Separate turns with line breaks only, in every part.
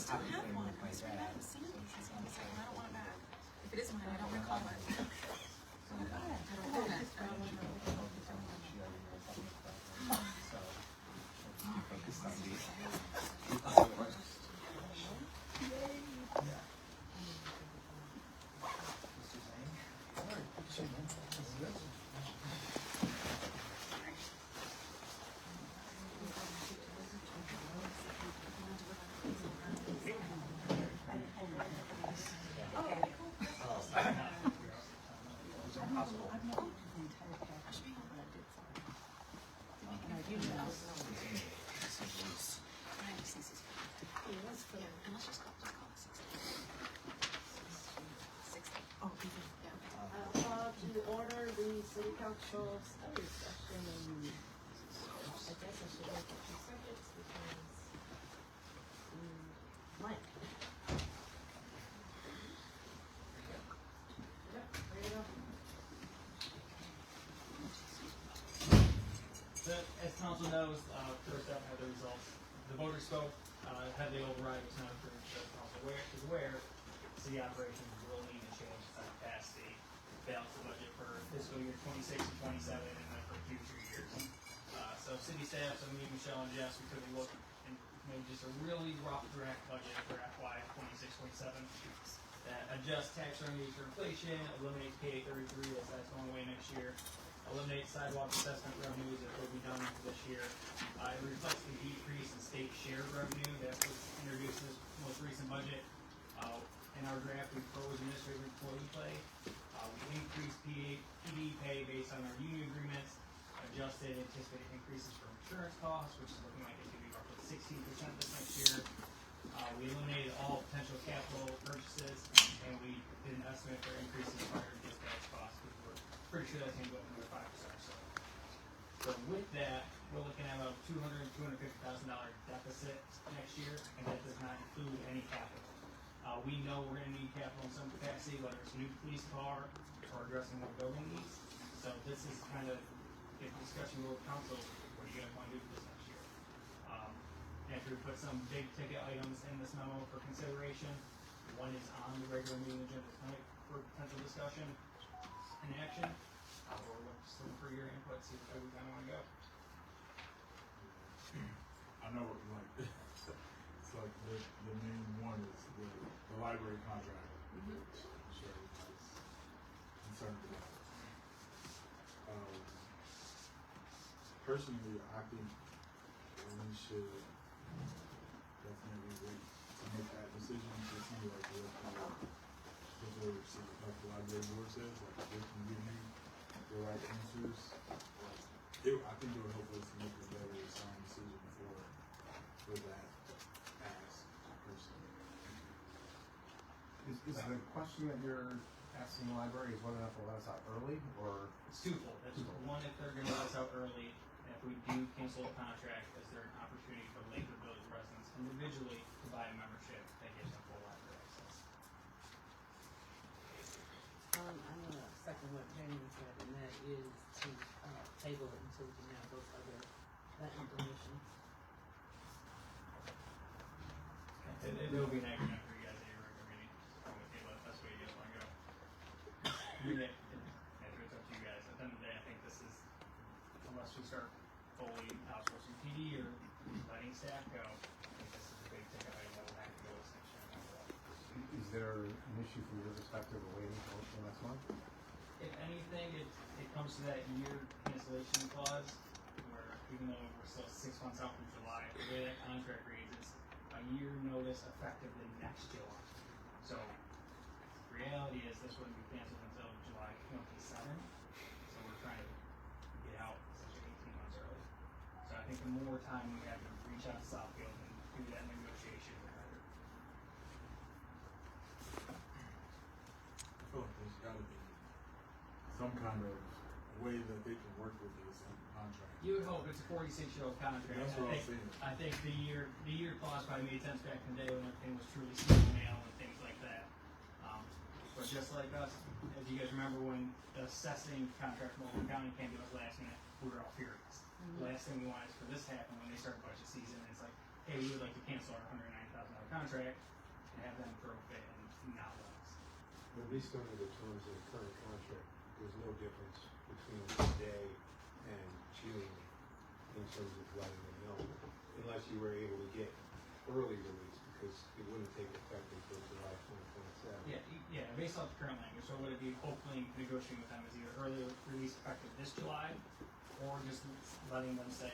just don't have one. I just ran out of Sandy's. And Sandy said, I don't want it back. If it is mine, I don't recall it. So I don't own it. I don't want it.
Focused on these.
City Council study session, and I guess I should make a few subjects because Mike. Yep, there you go.
So, as council knows, first up Headlee Results. The voter spoke, Headlee override was not approved, so council is aware, city operations will need to change to pass the balance of budget for fiscal year 26 and 27 and then for future years. So city staff, so me, Michelle, and Jess, we took a look and made just a really rough draft budget for FY 26-27 that adjusts tax revenues for inflation, eliminates PA 33 as that's going away next year, eliminates sidewalk assessment revenues that will be done for this year. It reflects the decrease in state share revenue that was introduced in this most recent budget. In our draft, we froze administrative employee pay. We increased PD pay based on our union agreements, adjusted anticipated increases for insurance costs, which is looking like it could be roughly 16% this next year. We eliminated all potential capital purchases, and we did an estimate for increases in fire and dispatch costs, because we're pretty sure that's going to go up another 5% or so. So with that, we're looking at about $250,000 deficit next year, and that does not include any capital. We know we're going to need capital in some capacity, whether it's a new police car or addressing more building needs. So this is kind of a discussion with council. What are you guys want to do for this next year? After we put some big ticket items in this memo for consideration, one is on the regular meeting agenda tonight for potential discussion and action. We're just looking for your input, see where we kind of want to go.
I know what you like. It's like the main one is the library contract, which I'm sure everybody's concerned about. Personally, I think we should definitely wait to make that decision to see like what the library board says, like if they can give you the right answers. I think it would help us to make a better sound decision for that ask personally.
Is the question that you're asking the library is whether or not they'll let us out early, or?
It's twofold. That's one, if they're going to let us out early, and if we do cancel the contract, is there an opportunity for Lakewood Village residents individually to buy a membership that gives them full library access?
I'm gonna second what Jamie said, and that is to table it until we can have that information.
It will be an action after you guys at your regular meeting. I'm gonna table it. That's the way you guys want to go. After it's up to you guys. At the end of the day, I think this is, unless we start fully outsourcing PD or letting staff go, I think this is a big ticket item that will have to go this next year.
Is there an issue from your perspective of waiting until next month?
If anything, it comes to that year cancellation clause, where even though we're still 6 months out from July, the way that contract reads is a year notice effectively next July. So the reality is this wouldn't be canceled until July 27th. So we're trying to get out essentially 18 months early. So I think the more time we have to reach out to Southfield and do that negotiation, the better.
I feel like there's got to be some kind of way that they can work with this in the contract.
You would hope. It's a 46-year-old contract.
That's what I'm saying.
I think the year clause probably made sense back in the day when everything was truly seasonal and things like that. But just like us, as you guys remember when the assessing contract from Oakland County came to us last minute, we were all furious. The last thing we wanted is for this to happen when they start budget season. It's like, hey, we would like to cancel our $190,000 contract and have them throw fit and not let us.
But at least under the terms of the current contract, there's no difference between today and June in terms of letting them know, unless you were able to get early release, because it wouldn't take effect until July 2027.
Yeah, based off the current language, so would it be hopefully negotiating with them as either early release effective this July, or just letting them say,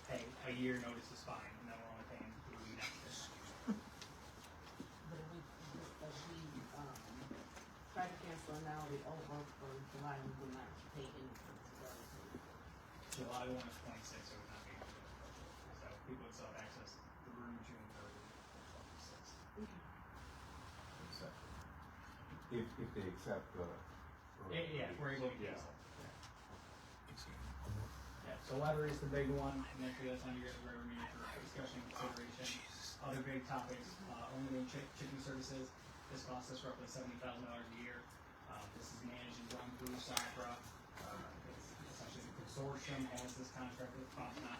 hey, a year notice is fine, and then we're only paying through next year.
But if we try to cancel an hourly over for July, we will not pay anything to those.
July 1 of 26, so it would not be appropriate. So people would still have access through June 30, 26.
If they accept the.
Yeah, we're able to
Yeah.
cancel. Yeah, so lottery is the big one, and then that's on your regular meeting for discussion and consideration. Other big topics, unlimited chipping services. This costs us roughly $70,000 a year. This is managed and run through SACRA. It's essentially the consortium has this contract with PopNot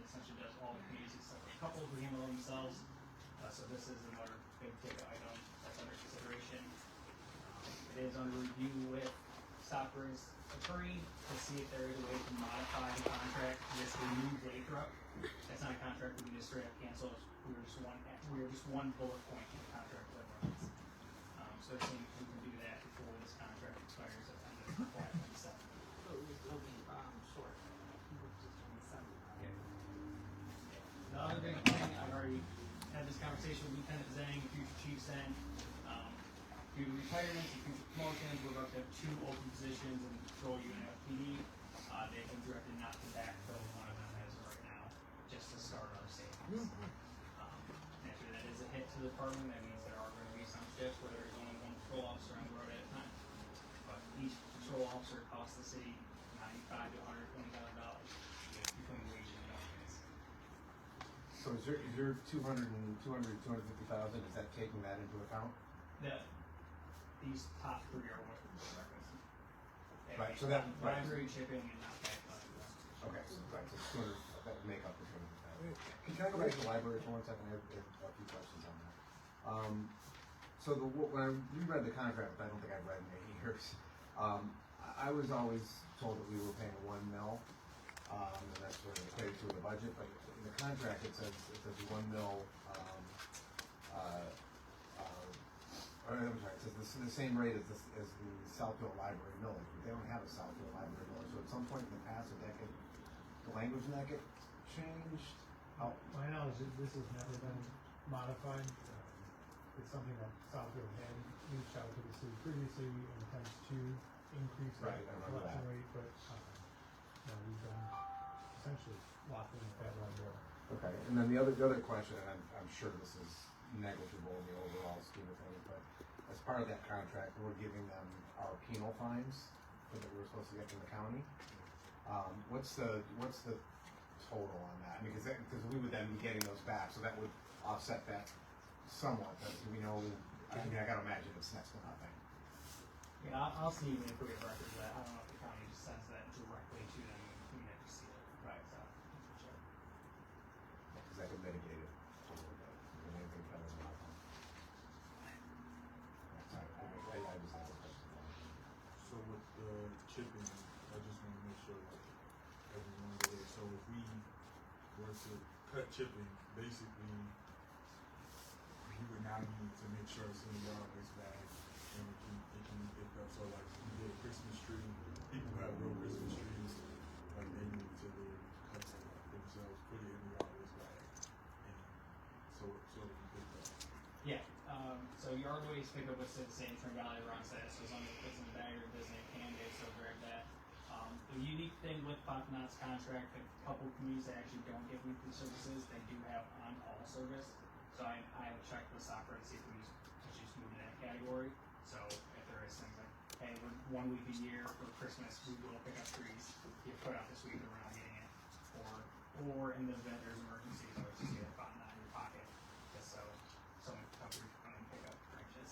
essentially does all the communities except for couples who handle themselves. So this is another big ticket item that's under consideration. It is under review with SACRA's attorney to see if there is a way to modify the contract to just remove rate drop. That's not a contract we can just straight up cancel. We are just one bullet point in the contract with everyone else. So it seems we can do that before this contract expires at the end of FY 27.
So it will be short. Just on the summer.
The other big thing, I've already had this conversation with Lieutenant Zhang, future Chief Zhang. Due to retirements and future promotions, we're about to have 2 open positions in the patrol unit of PD. They've been directed not to backfill one of them as of right now, just to start our savings. Naturally, that is a hit to the department. That means there are going to be some shifts where there's only one patrol officer on the road at a time. But each patrol officer costs the city $95,000 to $120,000 between wages and benefits.
So is your 250,000, is that taking that into account?
These top 3 are what we're referencing.
Right, so that-
Library chipping and not back.
Okay, so that's 200, that would make up the 200,000. Can I go back to the library for 1 second? I have a few questions on that. So when I reread the contract, which I don't think I've read in 8 years, I was always told that we were paying 1 mil, and that's what it equated to in the budget, but in the contract it says 1 mil, I'm sorry, it says the same rate as the Southfield Library millage, but they don't have a Southfield Library millage, so at some point in the past, did that get, the language in that get changed? How,
My knowledge is this has never been modified. It's something that Southfield had reached out to the city previously and attempts to increase
Right,
that
I remember
collection
that.
rate, but, we've been essentially locked in with that one door.
okay, and then the other question, and I'm sure this is negligible in the overall scheme of things, but as part of that contract, we're giving them our penal fines that we were supposed to get from the county. What's the total on that? I mean, because we would then be getting those back, so that would offset that somewhat, but we know, I mean, I gotta imagine it's next to nothing.
Yeah, I'll see even if we get records of that. I don't know if the county just sends that directly to them. We never see it.
Right.
So, for sure.
Because that could mitigate it a little bit, and anything kind of nothing. I just have a question.
So with the chipping, I just want to make sure like everyone's aware. So if we were to cut chipping, basically, we would now need to make sure it's in the yard waste bag and it can be picked up. So like if we did a Christmas tree, people who have real Christmas trees, like they need to cut it themselves, put it in the yard waste bag, and so it can be picked up.
Yeah. So yard waste pickup would stay the same. Trim Valley runs that, so as long as it fits in the bag or Disney can, they still grab that. The unique thing with PopNot's contract, a couple communities that actually don't get weekly services, they do have on-call service. So I checked with soccer to see if we just move in that category. So if there is things like, hey, we're 1 week a year for Christmas, we will pick up trees. You put out this week, and we're not getting it. Or in the event there's emergencies, or just get a button out in your pocket, just so someone can come through and pick up branches.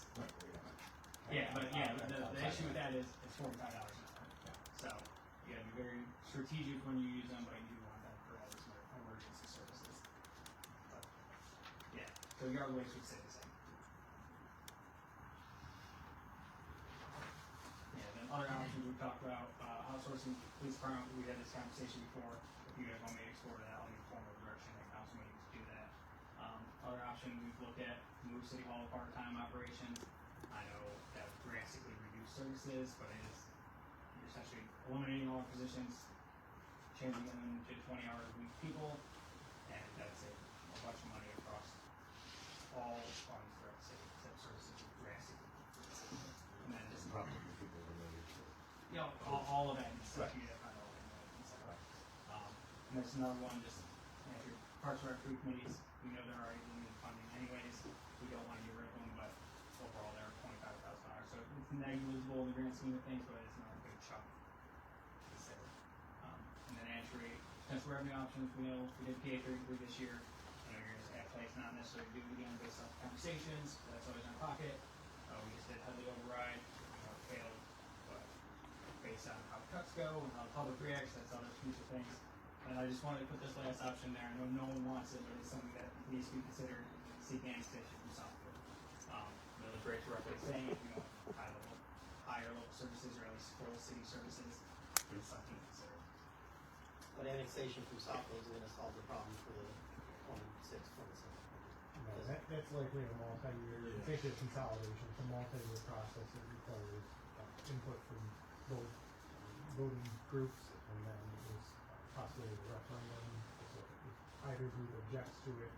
Yeah, but the issue with that is it's $45 an hour. So you gotta be very strategic when you use them, but you do want them for all these emergency services. But, yeah. So yard waste would stay the same. Yeah, then other options we talked about, outsourcing police department, we had this conversation before. If you guys want me to explore that, I'll need formal direction at council meeting to do that. Other option we've looked at, move city hall to part-time operations. I know that would drastically reduce services, but it is, you're essentially eliminating all our positions, changing them to 20 hours a week people, and that's a bunch of money across all funds throughout the city, except services drastically. And then just,
Probably the people related to it.
you know, all of that stuff you have on all that. And there's another one, just, you know, your Parks and Rec food committees, we know they're already limited funding anyways, we don't wanna get rid of them, but overall they're $25,000, so it's negligible in the grand scheme of things, but it's not a big chunk. And then entry, potential revenue options, we know we did PA 33 this year. I know your guys' appetite's not necessarily to do it again based off conversations, but that's always in our pocket. We just did Headlee override, it failed, but based on how cuts go and how the public reacts, that's other future things. And I just wanted to put this last option there. I know no one wants it, but it's something that needs to be considered, seek annexation from Southfield. The bridge roughly saying, higher level services, or at least full city services, is something to consider.
But annexation from Southfield isn't gonna solve the problem for the 26, 27.
No, that's likely a multi-year, it's a consolidation, it's a multi-year process that requires input from both voting groups, and then there's possibly a referendum, if either group objects to it,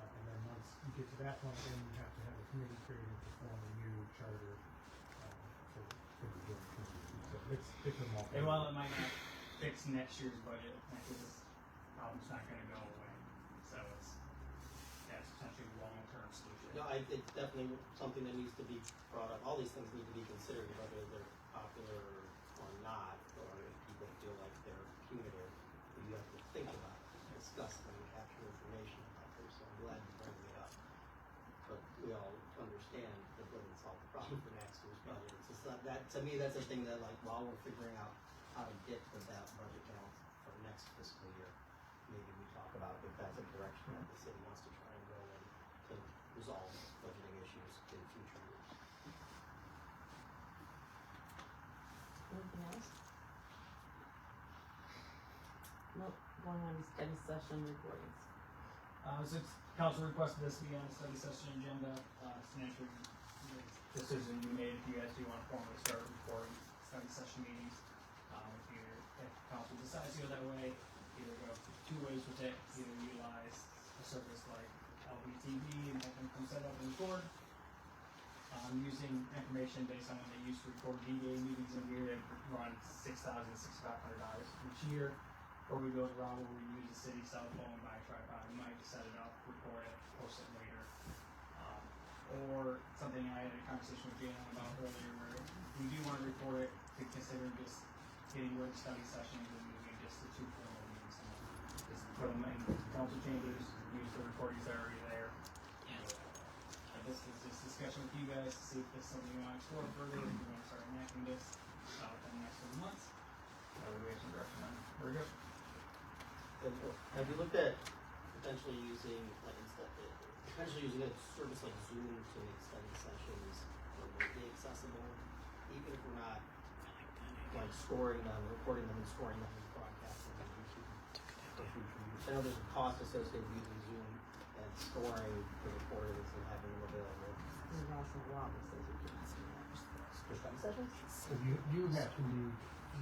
and then once you get to that point, then you have to have a committee created to form a new charter, for the joint community, so it's a multi-year.
And while it might not fix next year's budget, this problem's not gonna go away, so that's potentially a long-term solution.
No, it's definitely something that needs to be brought up. All these things need to be considered, whether they're popular or not, or if people feel like they're punitive. You have to think about it, discuss them, capture information about this. So I'm glad you're bringing it up. But we all understand that doesn't solve the problem for next year's budget. It's just not that, to me, that's a thing that, like, while we're figuring out how to get to that budget balance for next fiscal year, maybe we talk about if that's a direction that the city wants to try and go in to resolve budgeting issues in future years.
Anything else? Nope, going on to study session recordings.
Since council requested this to be on the study session agenda, it's an entry decision you made if you guys do want to formally start recording study session meetings. If council decides to go that way, either go two ways with it, either utilize a service like LBTV and have them come set up and record, using information based on what they used to record DDA meetings in a year, they run $6,000 to $6,500 each year. Or we go the route where we use the city cell phone, buy a tripod, we might just set it up, record it, post it later. Or something I had a conversation with Jalen about earlier, where we do want to record it, to consider just getting rid of study sessions and moving just the 2 formal meetings. Just put them in council chambers, use the recordings that are already there. This is just discussion with you guys to see if this is something you want to explore further, if you want to start enacting this in the next few months. We have some direction on where we go.
Have you looked at potentially using a service like Zoom to make study sessions remotely accessible, even if we're not like scoring them, recording them and scoring them and broadcasting them on YouTube for future use? I know there's a cost associated with using Zoom and storing the recordings and having them available.
There's also a law that says you can't do that.
For study sessions?
So you have to be,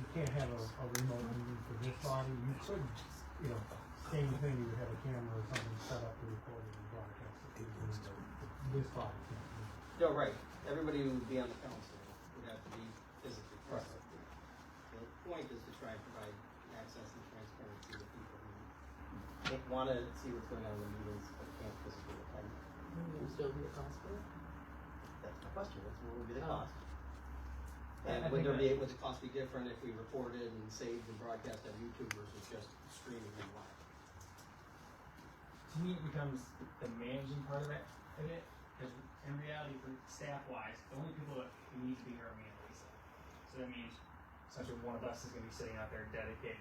you can't have a remote meeting for this body, you could, same thing, you would have a camera or something set up to record it and broadcast it to the Zoom, but this body can't do it.
No, right. Everybody who would be on the council would have to be physically present. The point is to try and provide access and transparency to people who want to see what's going on in the meetings but can't physically attend.
Will still be a cost for it?
That's my question. What would be the
Oh.
cost? And would the cost be different if we recorded and saved and broadcast on YouTube versus just streaming them live?
To me, it becomes the managing part of it, because in reality, for staff-wise, the only people that need to be here are me and Lisa. So that means essentially one of us is going to be sitting out there dedicated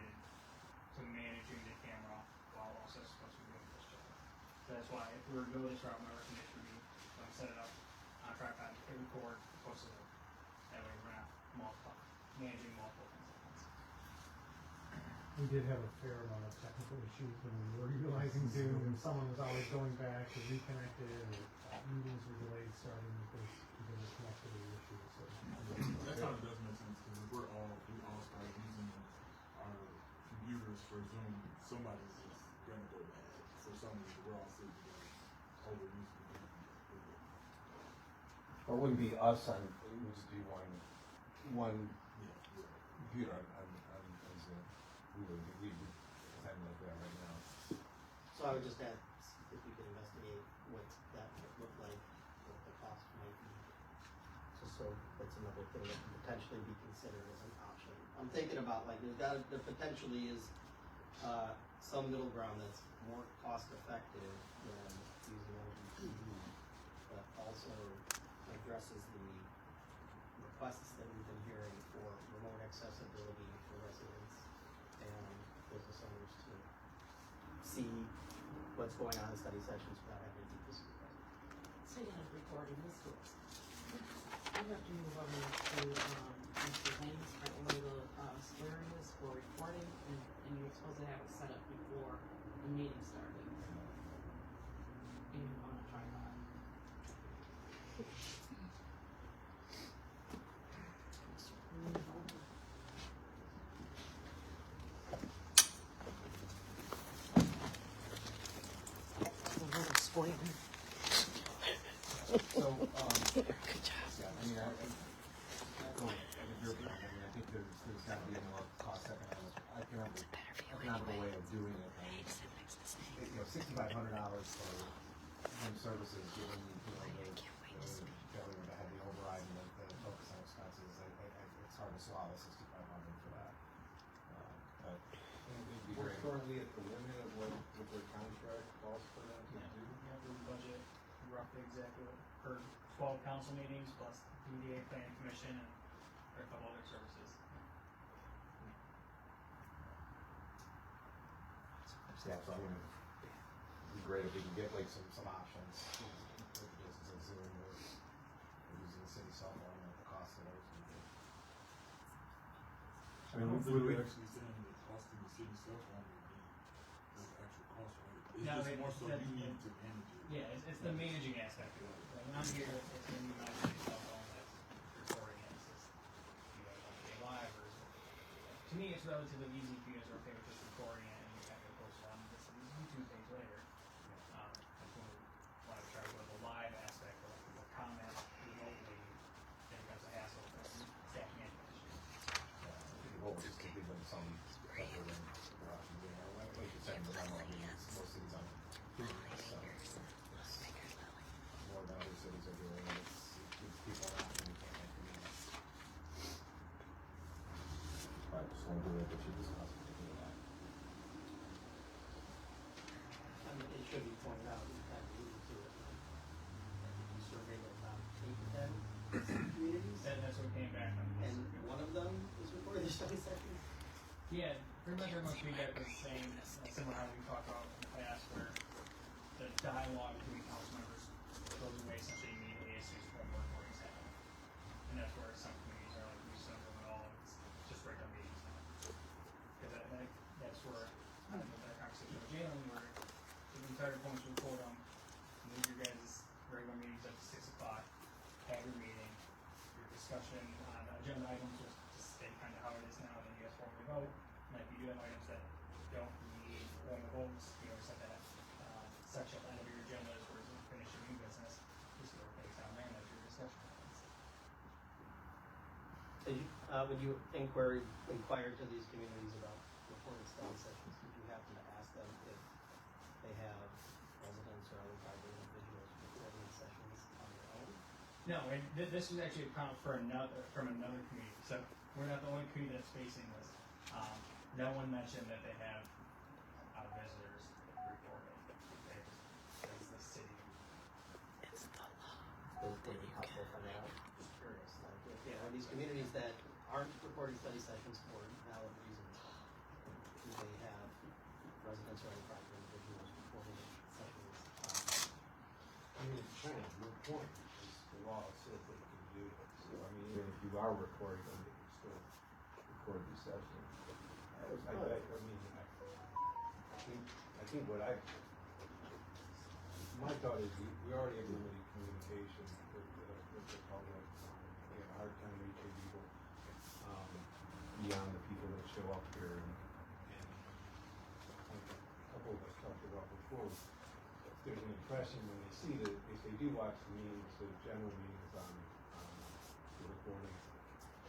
to managing the camera while also supposed to be doing this job. So that's why if we were to go this route, my recommendation would be, set it up on a tripod, hit record, post it up. That way we're not managing multiple things at once.
We did have a fair amount of technical issues when we were utilizing Zoom, and someone was always going back to reconnect it, or meetings were delayed starting because of connectivity issues, so.
That kind of does make sense, because we all started using our computers for Zoom, somebody's just gonna go bad. For some reason, we're all sitting together, overusing it.
Or it wouldn't be us on, it would just be one
Yeah.
computer on Zoom. We would pretend like that right now.
So I would just add, if you could investigate what that would look like, what the cost might be. Just so that's another thing that can potentially be considered as an option. I'm thinking about like, there potentially is, some middle ground that's more cost effective than using OGTV, but also addresses the requests that we've been hearing for remote accessibility for residents and business owners to see what's going on in study sessions without having to be physically present.
Speaking of recording, this was, we have to move over to, Mr. Lane's for a little, swearing this for recording, and you're supposed to have it set up before the meeting started. And on a tripod.
So, yeah, I mean, I go with your point. I mean, I think there's gotta be a more cost economical way of doing it. $6,500 for home services, given, the government that had the override and the focus on expenses, it's hard to swallow $6,500 for that. But it'd be
We're
great.
currently at the limit of what their contract calls for them to do.
We budget roughly exactly per 12 council meetings plus DDA planning commission and a couple other services.
Yeah, so I mean, it'd be great if we could get like some options with the business of Zoom or using the city cell phone at the cost of those. I mean,
So
would we?
you're actually saying that costing the city cell phone would be the actual cost, right? It's
No,
just more so
that's-
you need to manage it.
Yeah, it's the managing aspect of it. Like when I'm here, it's going to be my cell phone that's recording it. It's just, you guys want to stay live or is it, to me, it's relatively easy if you guys are okay with just recording it and you kind of post it on this YouTube page later. That's when we want to try to go to the live aspect where like, people comment remotely, then it becomes a hassle for staff management issues.
Well, just to give them some better than like you said, the memo, I mean, most cities on so it's more than other cities are doing. It gives people an option we can't make meetings. Right, just want to do it, but you discuss particularly that.
I mean, it should be pointed out, we've had alluded to it. We surveyed about 8 to 10 communities,
That's what came back on this.
and one of them is recording their study sessions.
Yeah, pretty much everyone's feedback was the same, similar how we talked about in the past, where the dialogue between council members goes away essentially immediately as soon as one recording's happening. And that's where some communities are like, we just don't do it all, it's just regular meetings now. Cause that's where, I had that conversation with Jalen, where the entire point to record them, move your guys' regular meetings up to 6 o'clock, have your meeting, your discussion on agenda items will just stay kind of how it is now, then you guys formally vote. And if you do have items that don't need formal votes, you always have that section at the end of your agenda is where you finish your new business, just go things down there and that's your discussion items.
When you inquired to these communities about recorded study sessions, did you happen to ask them if they have residents or other private individuals recording sessions on their own?
No, and this was actually a comment from another community, so we're not the only community that's facing this. No one mentioned that they have visitors recording. It's the city.
Would be helpful for that. Just curious, like, if are these communities that aren't recording study sessions for valid reasons, do they have residents or other private individuals recording sessions on
you are recording, I think you still record the session. I think my thought is we already have limited communication with the public. We have a hard time reaching people, beyond the people that show up here and like a couple of us talked about before, there's an impression when they see that if they do watch the meetings, the general meetings on the recording,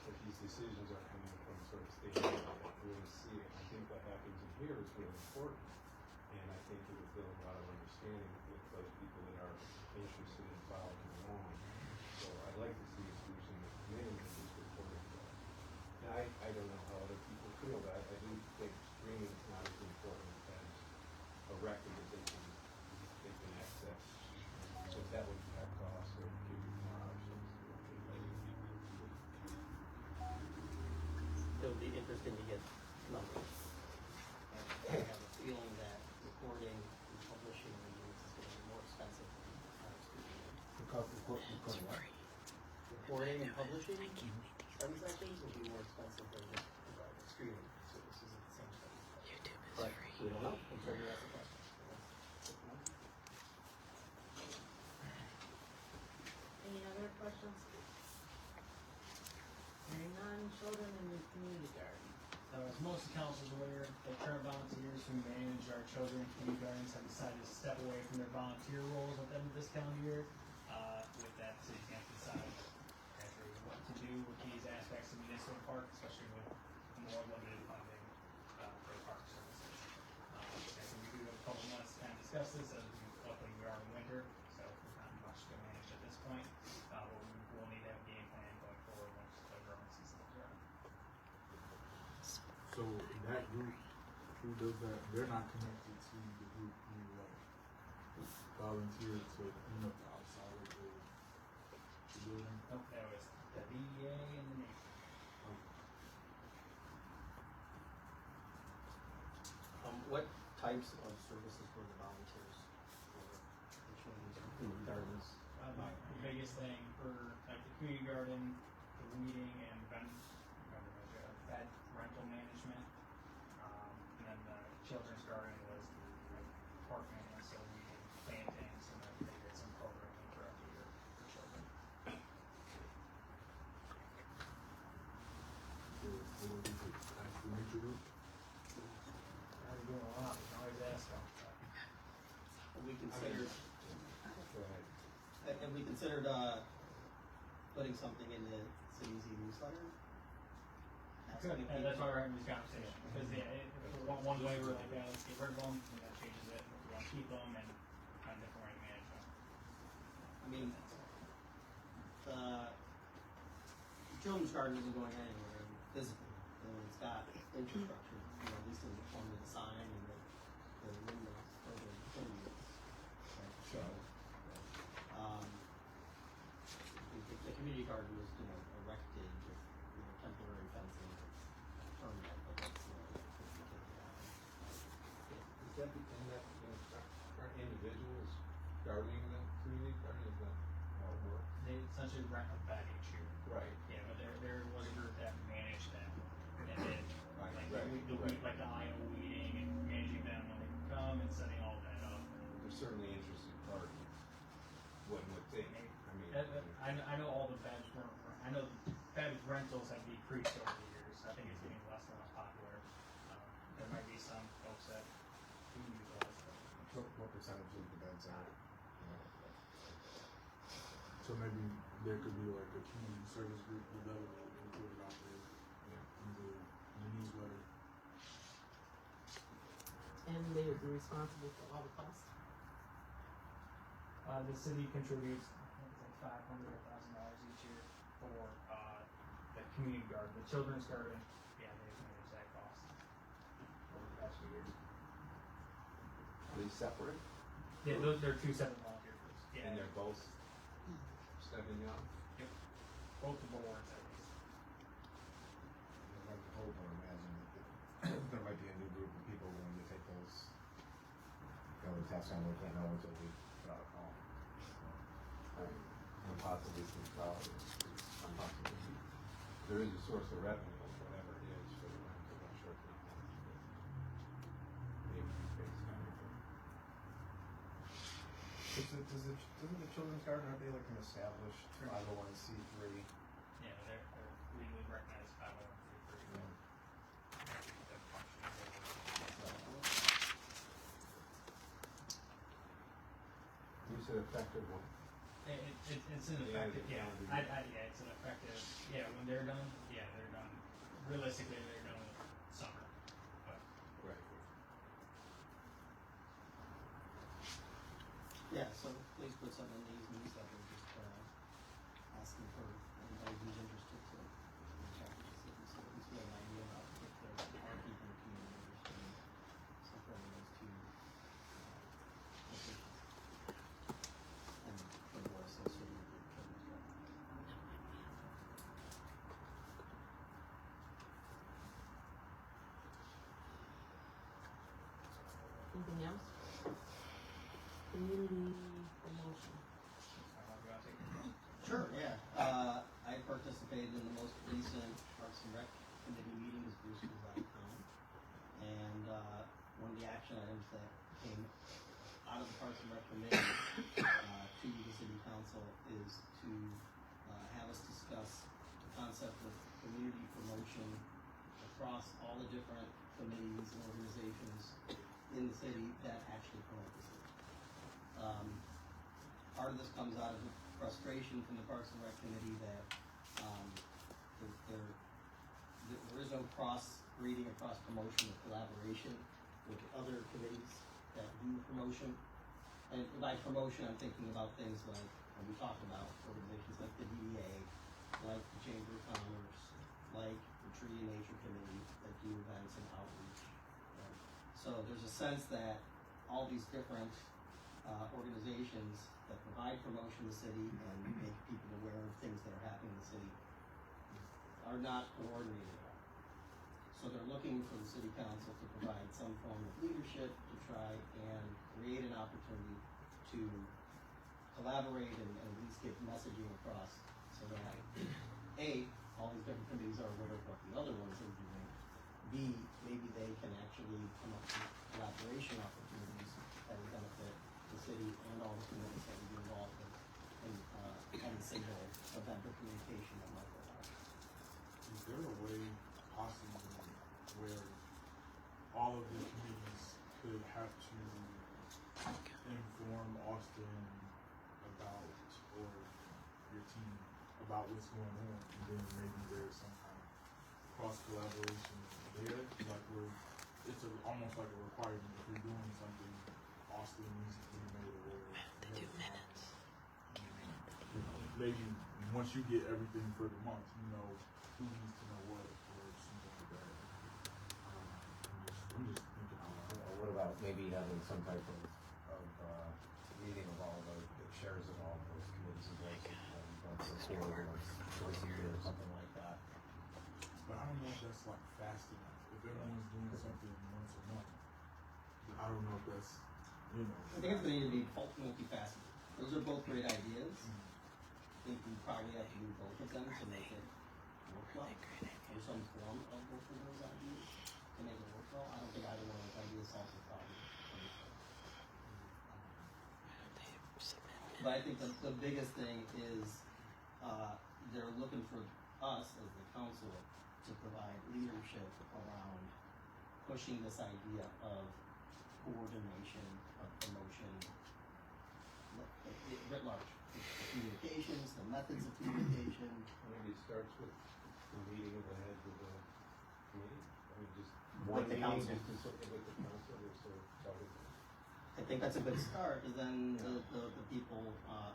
that these decisions are coming from sort of state level, that really see it. I think what happens in here is really important, and I think it would build a lot of understanding with those people that are interested in following along. So I'd like to see a solution that come in and just report it. Now, I don't know how other people feel, but I do think streaming is not as important as a record that they can access. So that would cut costs or give you more options.
It would be interesting to get numbers. I have a feeling that recording and publishing meetings is going to be more expensive than recording and publishing study sessions will be more expensive than just streaming services at the same time.
YouTube is
But
free.
we don't know. I'm sure you asked the question.
Any other questions? Hearing none, children in the community garden.
As most councils are aware, the current volunteers who manage our children in community gardens have decided to step away from their volunteer roles at the end of this calendar year. With that, city can't decide after what to do with these aspects of municipal park, especially with more limited funding for park services. I think we do have a couple months to kind of discuss this, as luckily we are in winter, so there's not much to manage at this point. But we will need to have a game plan going forward once the growing season is around.
So that group, who does that? They're not connected to the group who volunteered to clean up the outside of the building.
Nope, that was the DEA and the Navy.
What types of services were the volunteers for the children's community gardens?
The biggest thing for like the community garden, the weeding and fed rental management, and then the children's garden was the park maintenance, so we did plantings and then they did some programming throughout the year for children.
What was it? Ask the nature group?
We're doing a lot, we can always ask them.
We considered,
Go ahead.
and we considered, putting something in the city's e-newsletter? Asking
And that's
people-
why we're having this conversation, because one way we're like, yeah, let's get rid of them, and that changes it, we want to keep them and find a different way to manage them.
I mean, the children's garden isn't going anywhere physically, and it's got infrastructure, at least in the form of the sign and the windows, or the windows. So, the community garden was, erected with, temporary fencing, permanent, but that's,
Is that and that, aren't individuals guarding the community garden? Is that how it works?
They essentially rent them back each year.
Right.
Yeah, but there was a group that managed them, and did,
Right,
like,
right,
like the IO weeding and managing them when they would come and setting all that up.
They're certainly interested parties. One would think.
I know all the bed, I know bed rentals have decreased over the years, I think it's getting less and less popular. There might be some folks that do utilize them.
What percentage of the beds are,
So maybe there could be like a community service group developed and put it out there in the newsletter.
And they would be responsible for all the costs.
The city contributes, I think it's like $500 or $1,000 each year for, the community garden, the children's garden, yeah, they manage that cost over the past few years.
Are they separate?
Yeah, they're two separate volunteer groups, yeah.
And they're both stepping up?
Yep. Both the boards, at least.
I'd like to hope or imagine that there might be a new group of people willing to take those, the tests on, we can't know until we put out a call.
And possibly some college. Possibly.
there is a source of revenue, whatever it is, for the rental, I'm sure it's not much, but maybe you face everything. Doesn't the Children's Garden, aren't they like an established 501c3?
Yeah, they're legally recognized 501(c)(3).
You said effective one.
It's an effective, yeah, yeah, it's an effective, yeah, when they're done, realistically, they're done with summer, but.
Right.
Yeah, so please put something in these newsletter, just, asking for anybody who's interested to reach out to the city, so at least we have an idea about if there are people in the community interested in supporting those two, locations. And for the board associated with the children's garden.
Anything else? Community promotion.
Sure, yeah. I participated in the most recent Parks and Rec committee meeting, as Bruce was out of town. And, one of the action items that came out of the Parks and Rec committee, to the city council is to, have us discuss the concept of community promotion across all the different committees and organizations in the city that actually promote the city. Part of this comes out of the frustration from the Parks and Rec committee that, there is no cross-reading or cross-promotion or collaboration with other committees that do promotion. And by promotion, I'm thinking about things like, when we talk about organizations like the DDA, like the Chamber of Commerce, like the Tree and Nature Committee that do events and outreach. Right? So there's a sense that all these different organizations that provide promotion to the city and make people aware of things that are happening in the city are not coordinated at all. So they're looking for the city council to provide some form of leadership to try and create an opportunity to collaborate and at least get messaging across so that A, all these different committees are aware of what the other ones are doing. B, maybe they can actually come up with collaboration opportunities that would benefit the city and all the committees that would be involved in any single event or communication that might go out.
Is there a way possibly where all of the committees could have to inform Austin about, or your team, about what's going on, and then maybe there's some kind of cross collaboration there, like where it's almost like a requirement if you're doing something, Austin needs to be made aware. 2 minutes. Maybe once you get everything for the month, you know who needs to know what or something like that. I'm just thinking out loud.
What about maybe having some type of meeting of all the chairs of all those committees and boards, once a quarter or twice a year or something like that?
But I don't know if that's like fast enough. If everyone's doing something once a month, I don't know if that's, you know.
I think it's going to need to be multifaceted. Those are both great ideas. I think we probably have to do both of them to make it work well. Or some form of both of those ideas to make it work well. I don't think either one of those ideas solves the problem. But I think the biggest thing is they're looking for us as the council to provide leadership around pushing this idea of coordination, of promotion, writ large. The communications, the methods of communication.
Maybe it starts with the meeting of the heads of the committee. I mean, just
With
one
the
meeting,
council.
just to with the council, or so talk with them.
I think that's a good start, and then the people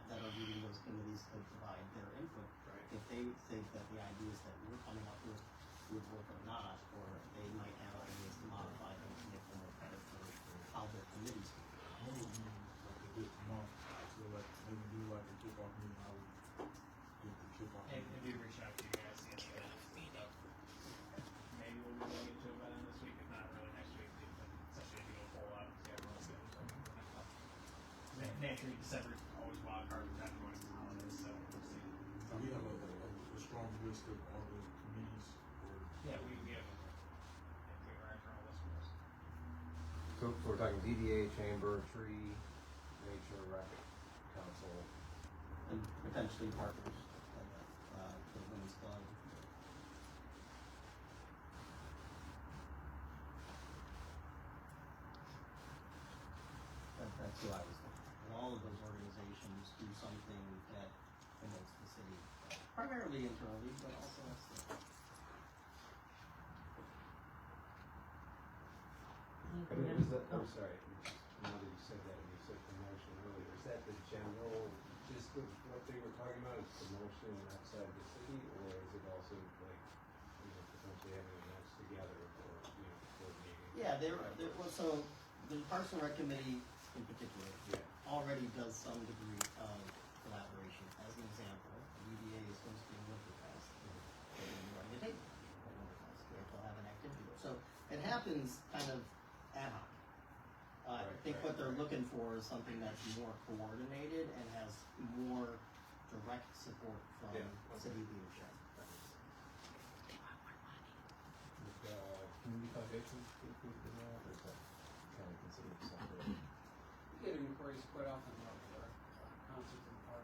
that are leading those committees could provide their input.
Right.
If they think that the ideas that we're coming up with would work or not, or they might have ideas to modify them to make them work better for how their committees work.
What would be like a good month to like maybe do like a kickoff meeting? How we get the kickoff
And
meeting?
we reach out to you guys, see if stuff. Maybe we'll be able to get to it by then this week, if not really next week, but essentially do a poll out and see everyone's schedule. Naturally, December is always wild card with everyone's holidays, so we'll see.
We have a strong list of all the
Yeah, we have our internal list for this.
So we're talking DDA, chamber, tree, nature, rec, council.
And potentially partners, for the women's club. That's who I was thinking. And all of those organizations do something that promotes the city, primarily internally, but also externally.
I'm sorry, now that you said that, and you said promotion earlier, is that the general gist of what they were talking about, is promotion outside the city, or is it also like, potentially having events together or, coordinating?
Yeah, well, so the Parks and Rec Committee in particular
Yeah.
already does some degree of collaboration. As an example, the UDA is hosting Winterfest. They're running a table at Winterfest. They'll have an activity. So it happens kind of ad hoc. I think what they're looking for is something that's more coordinated and has more direct support from city leadership.
Would, community foundations be included in that, or is that kind of considered separate?
We get inquiries quite often about our concerts in the park.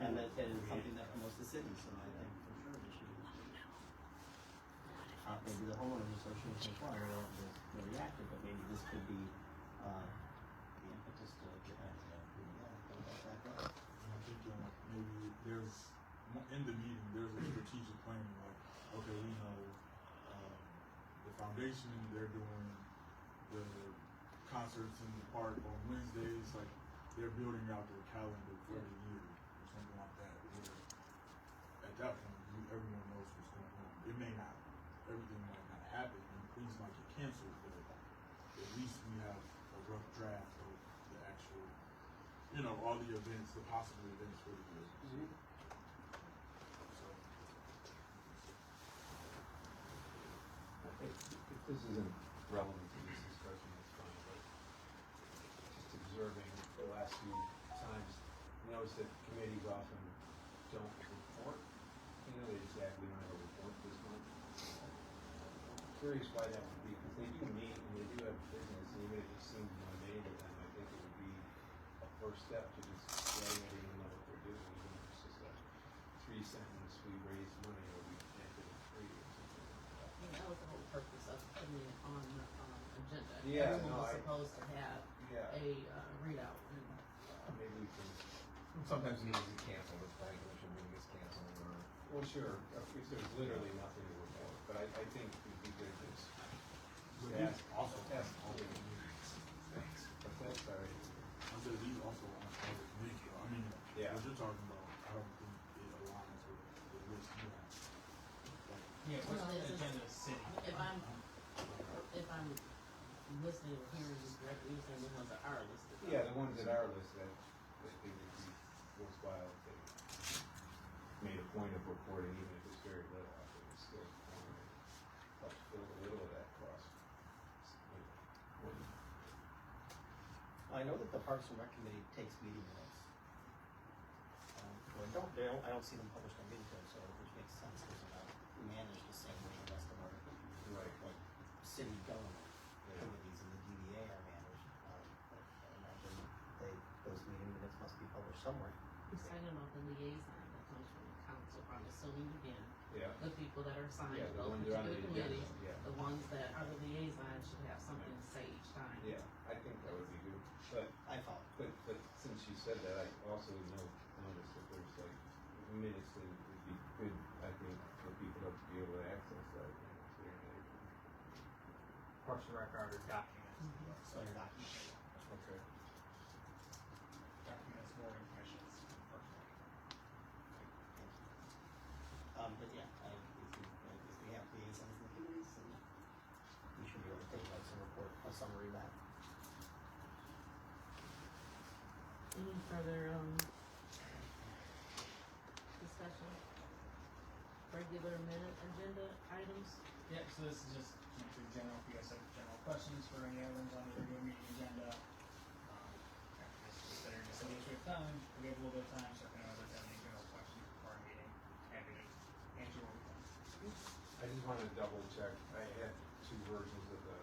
And that is something that promotes the city, so I think for sure we should. Maybe the homeowners association as well, is really active, but maybe this could be, the impetus to get back to that, go back up.
And I think maybe there's, in the meeting, there's a strategic plan, like, okay, we know the foundation, they're doing the concerts in the park on Wednesdays, like, they're building out their calendar for the year, or something like that, where at that point, everyone knows what's going on. It may not, everything might not happen, and things might get canceled, but at least we have a rough draft of the actual, all the events, the possible events for the year. So,
I think if this isn't relevant to this discussion, it's fine, but just observing the last few times, I notice that committees often don't report. They just say, we don't have a report this month. I'm curious why that would be, because they do meet and they do have business, and even if it seems mundane to them, I think it would be a first step to just letting everyone know what they're doing, even if it's just a 3-sentence, we raised money or we planted a tree or something like that.
I mean, that was the whole purpose of putting it on the agenda.
Yeah,
Everyone
no,
was
I-
supposed to have
Yeah.
a readout. And
Maybe we can, sometimes meetings get canceled, if planning commission meeting gets canceled, or. Well, sure, if there's literally nothing to report, but I think it'd be good to just
but
ask,
these also
ask,
all the communities.
thanks, but that's all right.
I said these also on all the communities, though. I mean,
Yeah.
what you're talking about, I don't think it aligns with the list you have. Like,
Yeah, what's
Well,
on the
it's-
agenda is city.
if I'm listening or hearing you correctly, you're saying the ones that are listed.
Yeah, the ones that are listed, I think it'd be worthwhile if they made a point of reporting, even if it's very little, I think it's still, helps fill a little of that cost.
I know that the Parks and Rec Committee takes meeting minutes. I don't see them published on meeting minutes, which makes sense, because they're not managed the same way the rest of our, like, city government committees and the DDA are managed. But I imagine those meeting minutes must be published somewhere.
You're talking about the liaison that comes from the council, I'm assuming again,
Yeah.
the people that are assigned
Yeah,
to
the
those
ones that are on
particular
the agenda,
committees,
yeah.
the ones that are the liaison should have something to say each time.
Yeah, I think that would be good, but
I follow.
But since you said that, I also noticed that there's like minutes that would be good, I think, for people to be able to access that, so they're not able.
Parks and Rec are documents.
So you're not.
Okay.
Documents, board commissions, Parks and Rec.
But yeah, if we have liaisons in the committees, then we should be able to take notes and report a summary of that.
Any further, discussion? Regular minute agenda items?
Yep, so this is just, for general, if you guys have general questions for any items on the regular meeting agenda. Considering it's a little bit of time, we have a little bit of time, so if anyone does have any general questions before our meeting, happy to answer what we can.
I just
wanted to double check, I had two versions of the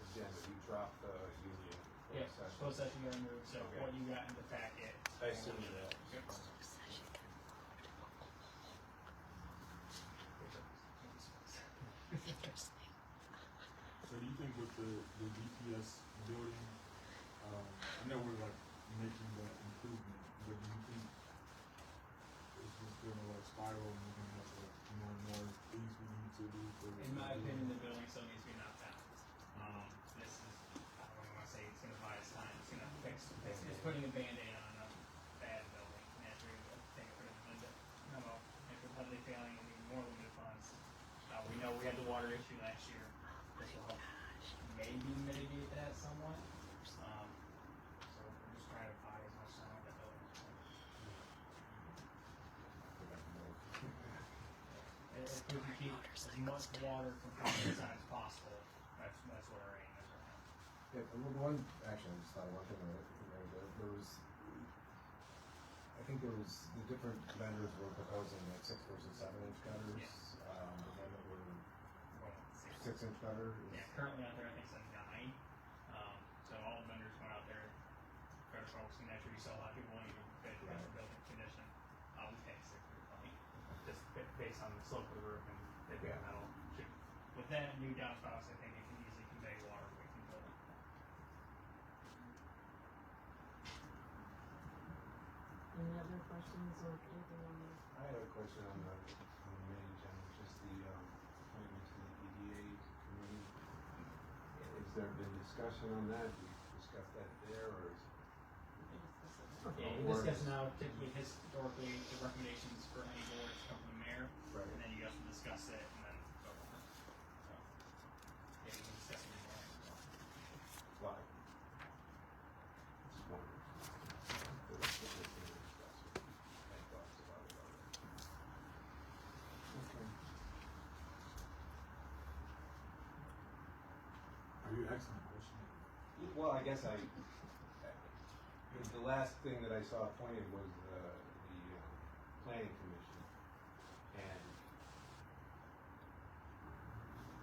agenda, you dropped the union.
Yeah,
session.
closed session got removed, so
Okay.
what you got in the packet.
I assumed that.
Yep.
So do you think with the DPS building, I know we're like making that improvement, but do you think it's just gonna like spiral and we're gonna have like more and more things we need to do for
In my opinion, the building still needs to be knocked down. This is, I don't want to say it's gonna buy us time, it's gonna fix, it's putting a Band-Aid on a bad building, naturally, I think it would have been, if we're heavily failing and need more limited funds. We know we had the water issue last year, this will help maybe mitigate that somewhat. So we're just trying to buy as much time on that building. If we can keep as much water from coming inside as possible, that's what our aim is right now.
Yeah, one, actually, I just thought of one thing that there was, I think there was, the different vendors were proposing like 6 versus 7 inch gutters.
Yeah.
The one that were
Well,
6 inch gutter is.
yeah, currently out there, I think it's a 9. So all the vendors went out there, better folks, and naturally you saw a lot of people wanting to bid for
Right.
building condition. We pay 600 just based on the slope of the roof and the
Yeah.
metal. With that new downspouts, I think it can easily convey water away from the building.
Any other questions or anything on this?
I had a question on the main agenda, just the appointment to the EDA committee. Has there been discussion on that? We discussed that there, or is?
Yeah, you discuss now typically historically the recommendations for any boards come from the mayor,
Right.
and then you guys will discuss it and then vote on it. So, yeah, you can discuss it more.
Why? Just wondering. There was some discussion. Any thoughts about it already? Okay.
Are you asking a question?
Well, I guess the last thing that I saw appointed was the planning commission, and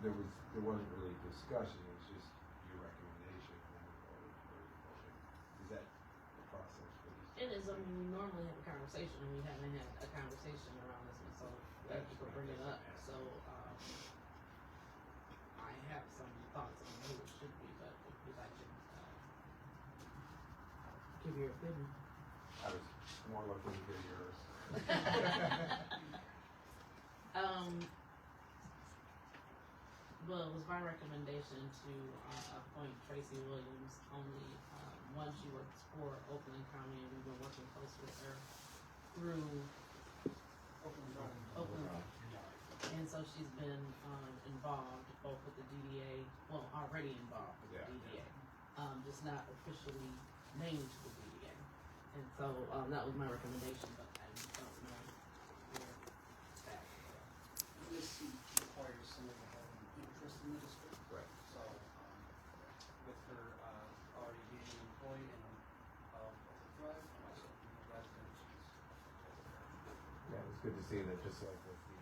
there wasn't really discussion. It was just your recommendation, and then we voted. Is that the process for these?
It is, I mean, we normally have a conversation, and we haven't had a conversation around this one, so thank you for bringing it up. So, I have some thoughts on who it should be, but if you'd like to, give your opinion.
I was more looking to hear yours.
Well, it was my recommendation to appoint Tracy Williams only. One, she works for Oakland County, and we've been working close with her through Oakland. And so she's been involved both with the DDA, well, already involved with the DDA, just not officially named to the DDA. And so that was my recommendation, but I don't know where that is.
This requires somebody to have an interest in the district.
Right.
So, with her already being an employee and Thrive, and also being a resident,
Yeah, it's good to see that just like with the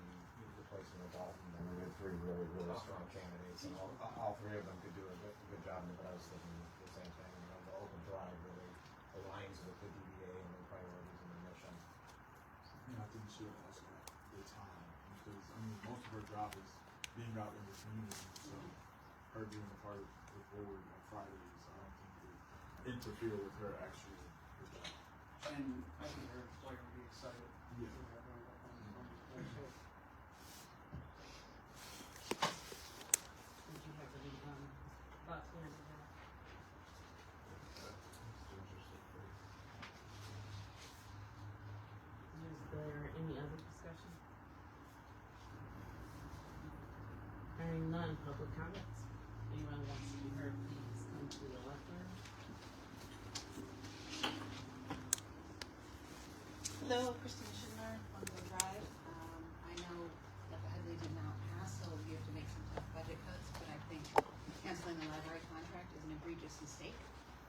replacement of Dalton, I mean, we had 3 really, really strong candidates, and all 3 of them could do a good job, but I was thinking the same thing, the Open Drive really aligns with the DDA and their priorities and their mission.
And I think she'll also have the time, because, I mean, most of her job is being out in the community, so her being a part of the board on Fridays, I don't think would interfere with her actual job.
and I think her employer would be excited.
Yeah.
To have her up on this board, so.
Did you have any thoughts on that? Is there any other discussion? Hearing none, public comments. Anyone wants to be heard, please come to the lectern.
Hello, Christine Schindler, Bungalow Drive. I know that the Headlee did not pass, so we have to make some tough budget cuts, but I think canceling the library contract is an egregious mistake.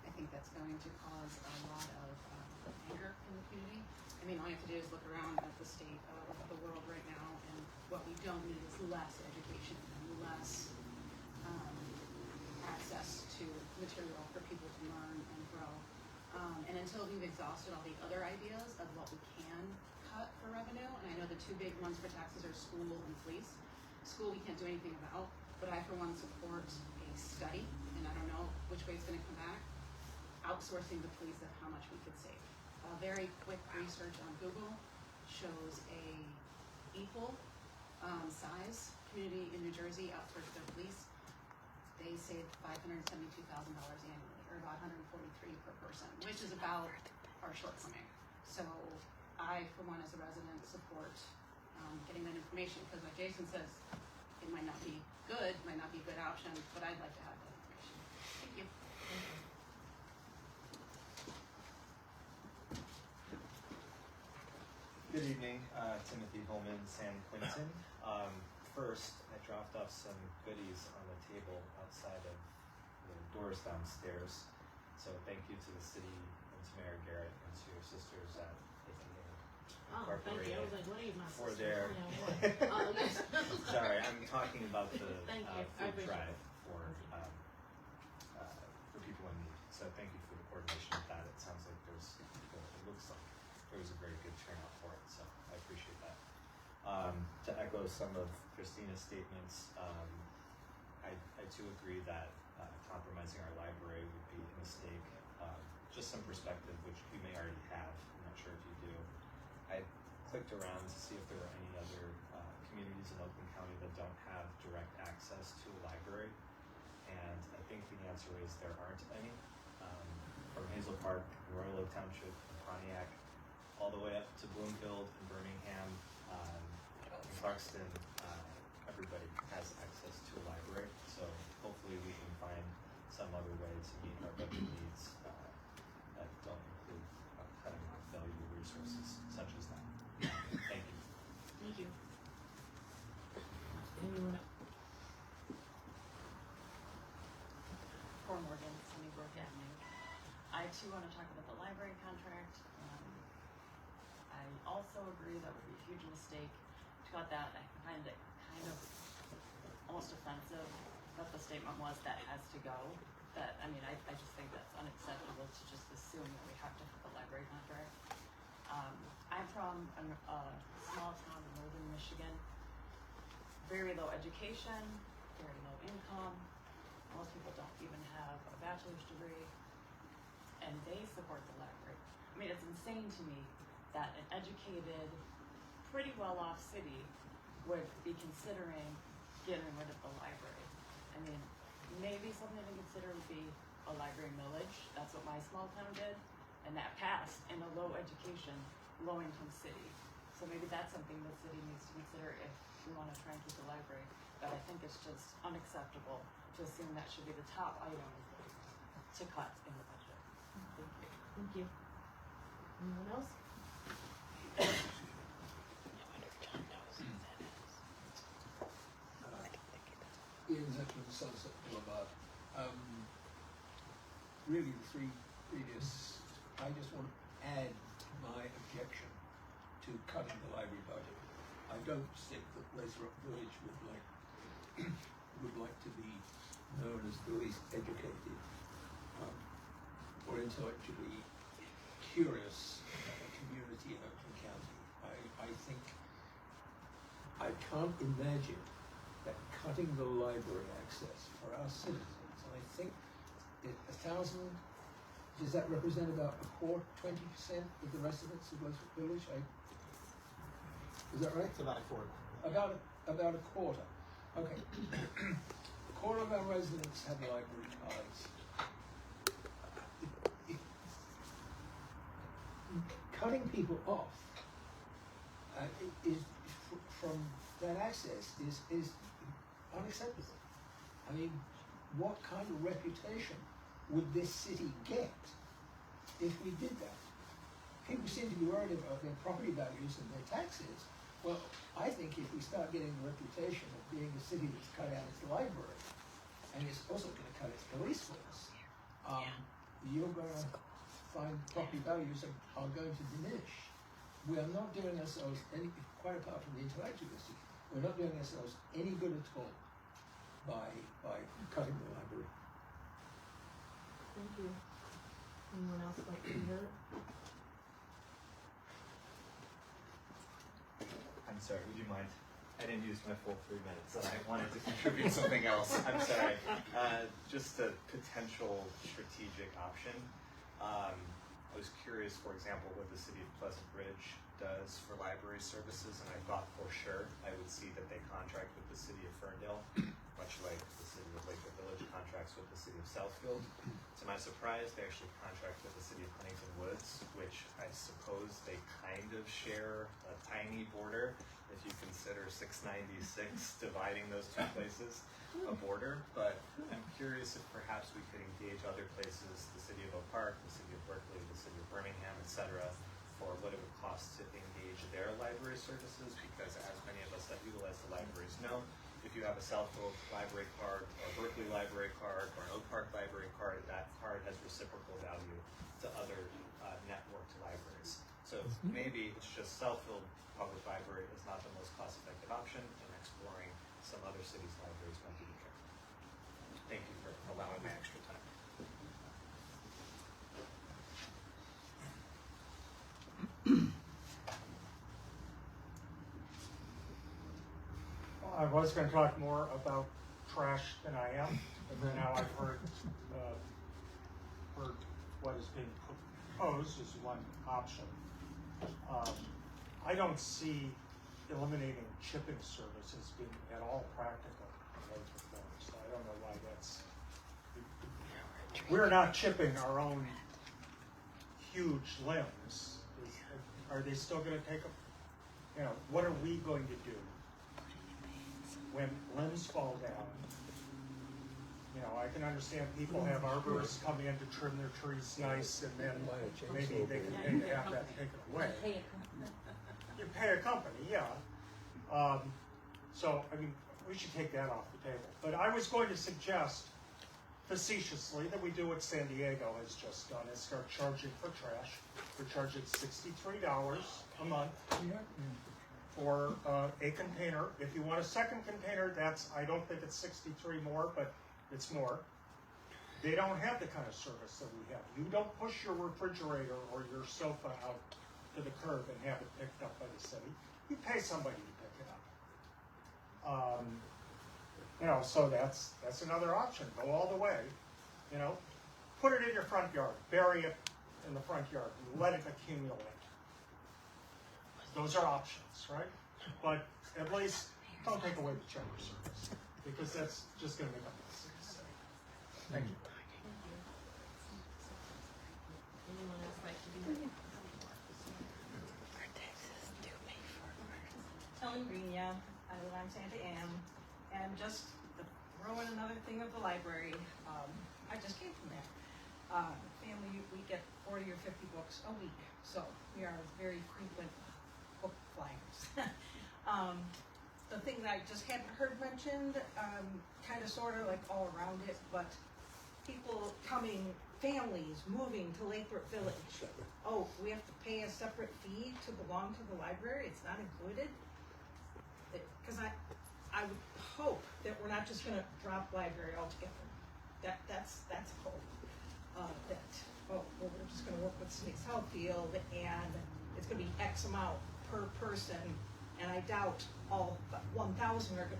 I think that's going to cause a lot of anger in the community, I mean, all you have to do is look around at the state of the world right now, and what we don't need is less education and less access to material for people to learn and grow. And until we've exhausted all the other ideas of what we can cut for revenue, and I know the two big ones for taxes are school and police. School we can't do anything about, but I for one support a study, and I don't know which way it's gonna come back, outsourcing the police of how much we could save. A very quick research on Google shows a equal size community in New Jersey outsourced their police. They saved $572,000 annually, or about $143 per person, which is about our shortcoming. So I, for one, as a resident, support getting that information, because like Jason says, it might not be good, might not be a good option, but I'd like to have that information. Thank you.
Good evening, Timothy Holman, San Quentin. First, I dropped off some goodies on the table outside of the doors downstairs. So thank you to the city and to Mayor Garrett and to your sisters at
Oh, thank you. I was like, what are you, my
for
sister?
their.
Oh, yes.
Sorry, I'm talking about the
Thank you. I
food
appreciate
drive
it.
for people in need. So thank you for the coordination of that. It sounds like it looks like there was a very good turnout for it. So I appreciate that. To echo some of Christina's statements, I too agree that compromising our library would be a mistake. Just some perspective, which you may already have. I'm not sure if you do. I clicked around to see if there were any other communities in Oakland County that don't have direct access to a library, and I think the answer is there aren't any. From Hazel Park, Royal Oak Township, and Pontiac, all the way up to Bloomfield and Birmingham, and Clarkston, everybody has access to a library. So hopefully we can find some other way to meet our budget needs that don't include cutting off valuable resources such as that. Thank you.
Thank you. Anyone else?
Cora Morgan, Sunnybrook Avenue. I too want to talk about the library contract. I also agree that would be a huge mistake to cut that. I find it kind of almost offensive that the statement was that has to go. That, I mean, I just think that's unacceptable to just assume that we have to cut the library contract. I'm from a small town in northern Michigan. Very low education, very low income. Most people don't even have a bachelor's degree, and they support the library. I mean, it's insane to me that an educated, pretty well-off city would be considering getting rid of the library. I mean, maybe something to consider would be a library millage. That's what my small town did, and that passed in a low education, low income city. So maybe that's something the city needs to consider if we want to try and keep the library. But I think it's just unacceptable to assume that should be the top item to cut in the budget. Thank you.
Thank you. Anyone else?
Ian Zetman, Sunset Boulevard. Really, the three previous, I just want to add my objection to cutting the library budget. I don't think that Lathrop Village would like to be known as the least educated or intellectually curious community in Oakland County. I think I can't imagine that cutting the library access for our citizens, and I think 1,000, does that represent about 20% of the residents of Lathrop Village? Is that right?
It's about a quarter.
About a quarter. Okay. A quarter of our residents have library cards. Cutting people off from that access is unacceptable. I mean, what kind of reputation would this city get if we did that? People seem to be worried about their property values and their taxes. Well, I think if we start getting the reputation of being a city that's cut out its library, and it's also going to cut its police force, you're going to find property values are going to diminish. we are not doing ourselves any, quite apart from the intellectualistic, we're not doing ourselves any good at all by cutting the library.
Thank you. Anyone else like to hear it?
I'm sorry, would you mind? I didn't use my full 3 minutes and I wanted to contribute something else. I'm sorry. Just a potential strategic option. I was curious, for example, what the city of Pleasant Ridge does for library services, and I thought for sure I would see that they contract with the city of Ferndale, much like the city of Lakewood Village contracts with the city of Southfield. To my surprise, they actually contract with the city of Huntington Woods, which I suppose they kind of share a tiny border, if you consider 696 dividing those two places a border. But I'm curious if perhaps we could engage other places, the city of Oak Park, the city of Berkeley, the city of Birmingham, etc., for what it would cost to engage their library services, because as many of us that utilize the libraries know, if you have a Southfield library card, or Berkeley library card, or an Oak Park library card, that card has reciprocal value to other networked libraries. So maybe it's just Southfield Public Library is not the most cost-effective option, and exploring some other cities' libraries might be the trick. Thank you for allowing my extra time.
I was going to talk more about trash than I am, but then now I've heard what is being proposed as one option. I don't see eliminating chipping service as being at all practical in Lakewood Village, so I don't know why that's. We're not chipping our own huge limbs. Are they still going to take a? You know, what are we going to do when limbs fall down? You know, I can understand people have arborists come in to trim their trees nice, and then maybe they can pay to have that taken away. You pay a company, yeah. So, I mean, we should take that off the table. But I was going to suggest, facetiously, that we do what San Diego has just done, is start charging for trash. We're charging $63 a month for a container. If you want a second container, I don't think it's 63 more, but it's more. They don't have the kind of service that we have. You don't push your refrigerator or your sofa out to the curb and have it picked up by the city. You pay somebody to pick it up. You know, so that's another option. Go all the way. You know, put it in your front yard, bury it in the front yard, and let it accumulate. Those are options, right? But at least don't take away the chipper service, because that's just going to make a mess. Thank you.
Anyone else like to be heard?
Ellen Green, yeah. I live on Santa Ann. And just to throw in another thing of the library, I just came from there. Family, we get 40 or 50 books a week, so we are very frequent book flyers. The thing that I just hadn't heard mentioned, kind of sort of like all around it, but people coming, families moving to Lathrop Village. Oh, we have to pay a separate fee to belong to the library? It's not included? Because I would hope that we're not just going to drop library altogether. That's hope. We're just going to work with City Southfield, and it's going to be X amount per person, and I doubt all 1,000 are going.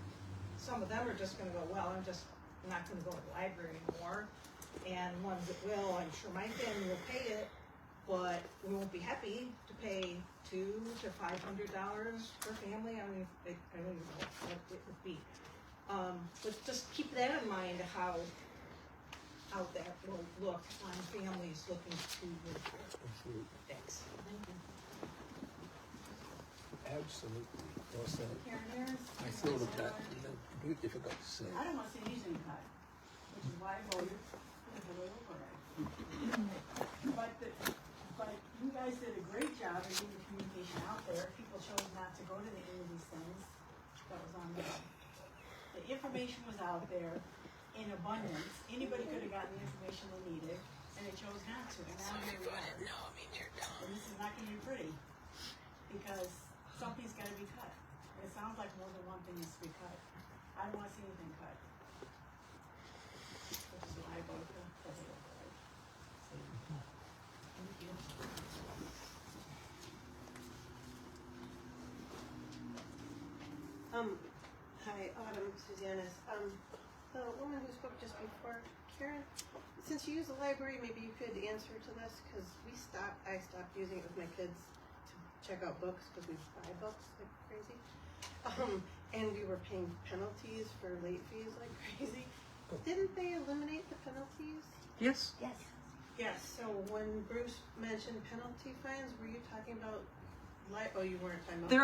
Some of them are just going to go, well, I'm just not going to go to the library anymore, and ones that will, I'm sure my family will pay it, but we won't be happy to pay $200 to $500 per family. I mean, I don't even know what it would be. But just keep that in mind, how that will look on families looking to move forward. Thanks.
Thank you.
Absolutely. Well said.
Karen,
I thought of that. Very difficult to say.
I don't want to see anything cut, which is why I voted for the way override. But you guys did a great job of getting the communication out there. People chose not to go to any of these things that was on the information was out there in abundance. Anybody could have gotten the information they needed, and they chose not to. And now here we are. And this is not going to be pretty. something needs to be cut. I don't wanna see anything cut. Which is why I voted for the override.
Thank you.
Hi, Autumn, Suzanne. The woman who spoke just before, Karen, since you use the library, maybe you could answer to this, because I stopped using it with my kids to check out books, because we buy books like crazy. And we were paying penalties for late fees like crazy. Didn't they eliminate the penalties?
Yes.
Yes. Yes, so when Bruce mentioned penalty fines, were you talking about oh, you weren't talking about.
There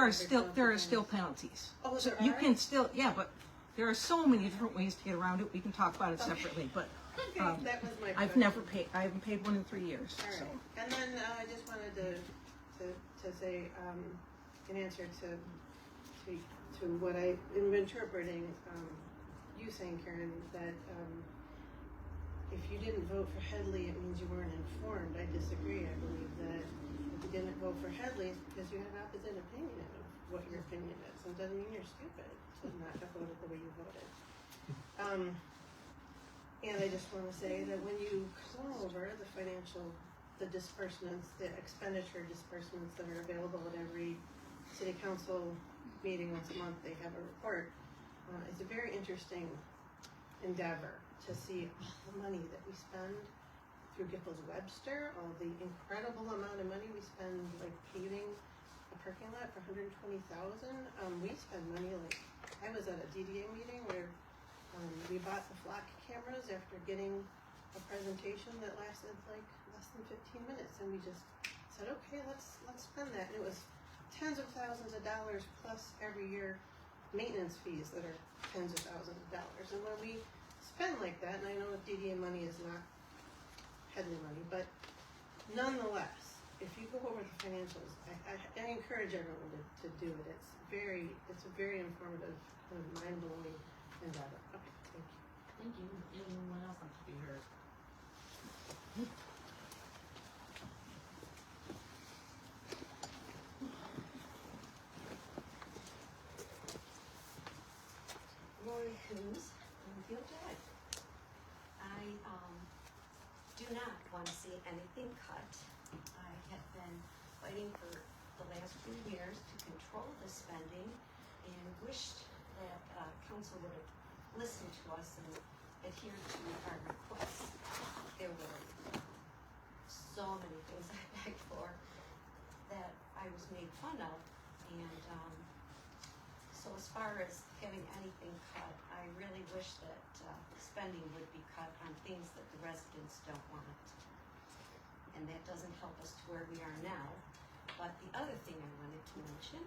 are still penalties.
Oh,
So
there
you
are?
can still, yeah, but there are so many different ways to get around it. We can talk about it separately, but
Okay, that was my
I've
question.
never paid. I haven't paid one in 3 years.
All
So.
right, and then I just wanted to say, in answer to what I am interpreting, you saying, Karen, that if you didn't vote for Headlee, it means you weren't informed. I disagree. I believe that if you didn't vote for Headlee, it's because you had opposite opinion of what your opinion is. And it doesn't mean you're stupid to not have voted the way you voted. And I just want to say that when you go over the disbursements, the expenditure disbursements that are available at every city council meeting once a month, they have a report. It's a very interesting endeavor to see all the money that we spend through Giffords Webster, all the incredible amount of money we spend like paving a parking lot for $120,000. We spend money like, I was at a DDA meeting where we bought the flock cameras after getting a presentation that lasted like less than 15 minutes, and we just said, okay, let's spend that. And it was tens of thousands of dollars plus every year maintenance fees that are tens of thousands of dollars. And when we spend like that, and I know DDA money is not Headlee money, but nonetheless, if you go over the financials, I encourage everyone to do it. It's a very informative, kind of mind-blowing endeavor. Okay, thank you.
Thank you. Anyone else like to be heard?
Lori Coombs, Bloomfield Drive. I do not want to see anything cut. I have been fighting for the last few years to control the spending and wished that council would have listened to us and adhered to our requests. There were so many things I begged for that I was made fun of, and so as far as having anything cut, I really wish that spending would be cut on things that the residents don't want. And that doesn't help us to where we are now. But the other thing I wanted to mention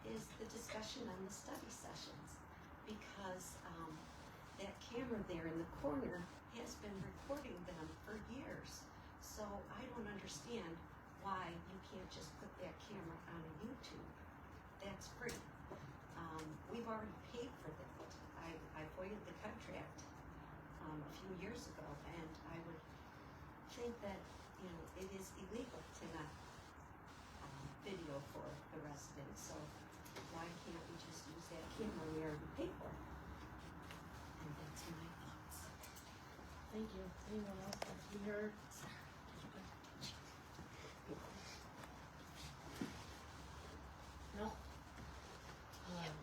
is the discussion on the study sessions, because that camera there in the corner has been recording them for years. So I don't understand why you can't just put that camera on a YouTube. That's free. We've already paid for that. I voided the contract a few years ago, and I would think that, you know, it is illegal to not video for the residents. So why can't we just use that camera we already paid for? And that's my thoughts.
Thank you. Anyone else like to be heard? No?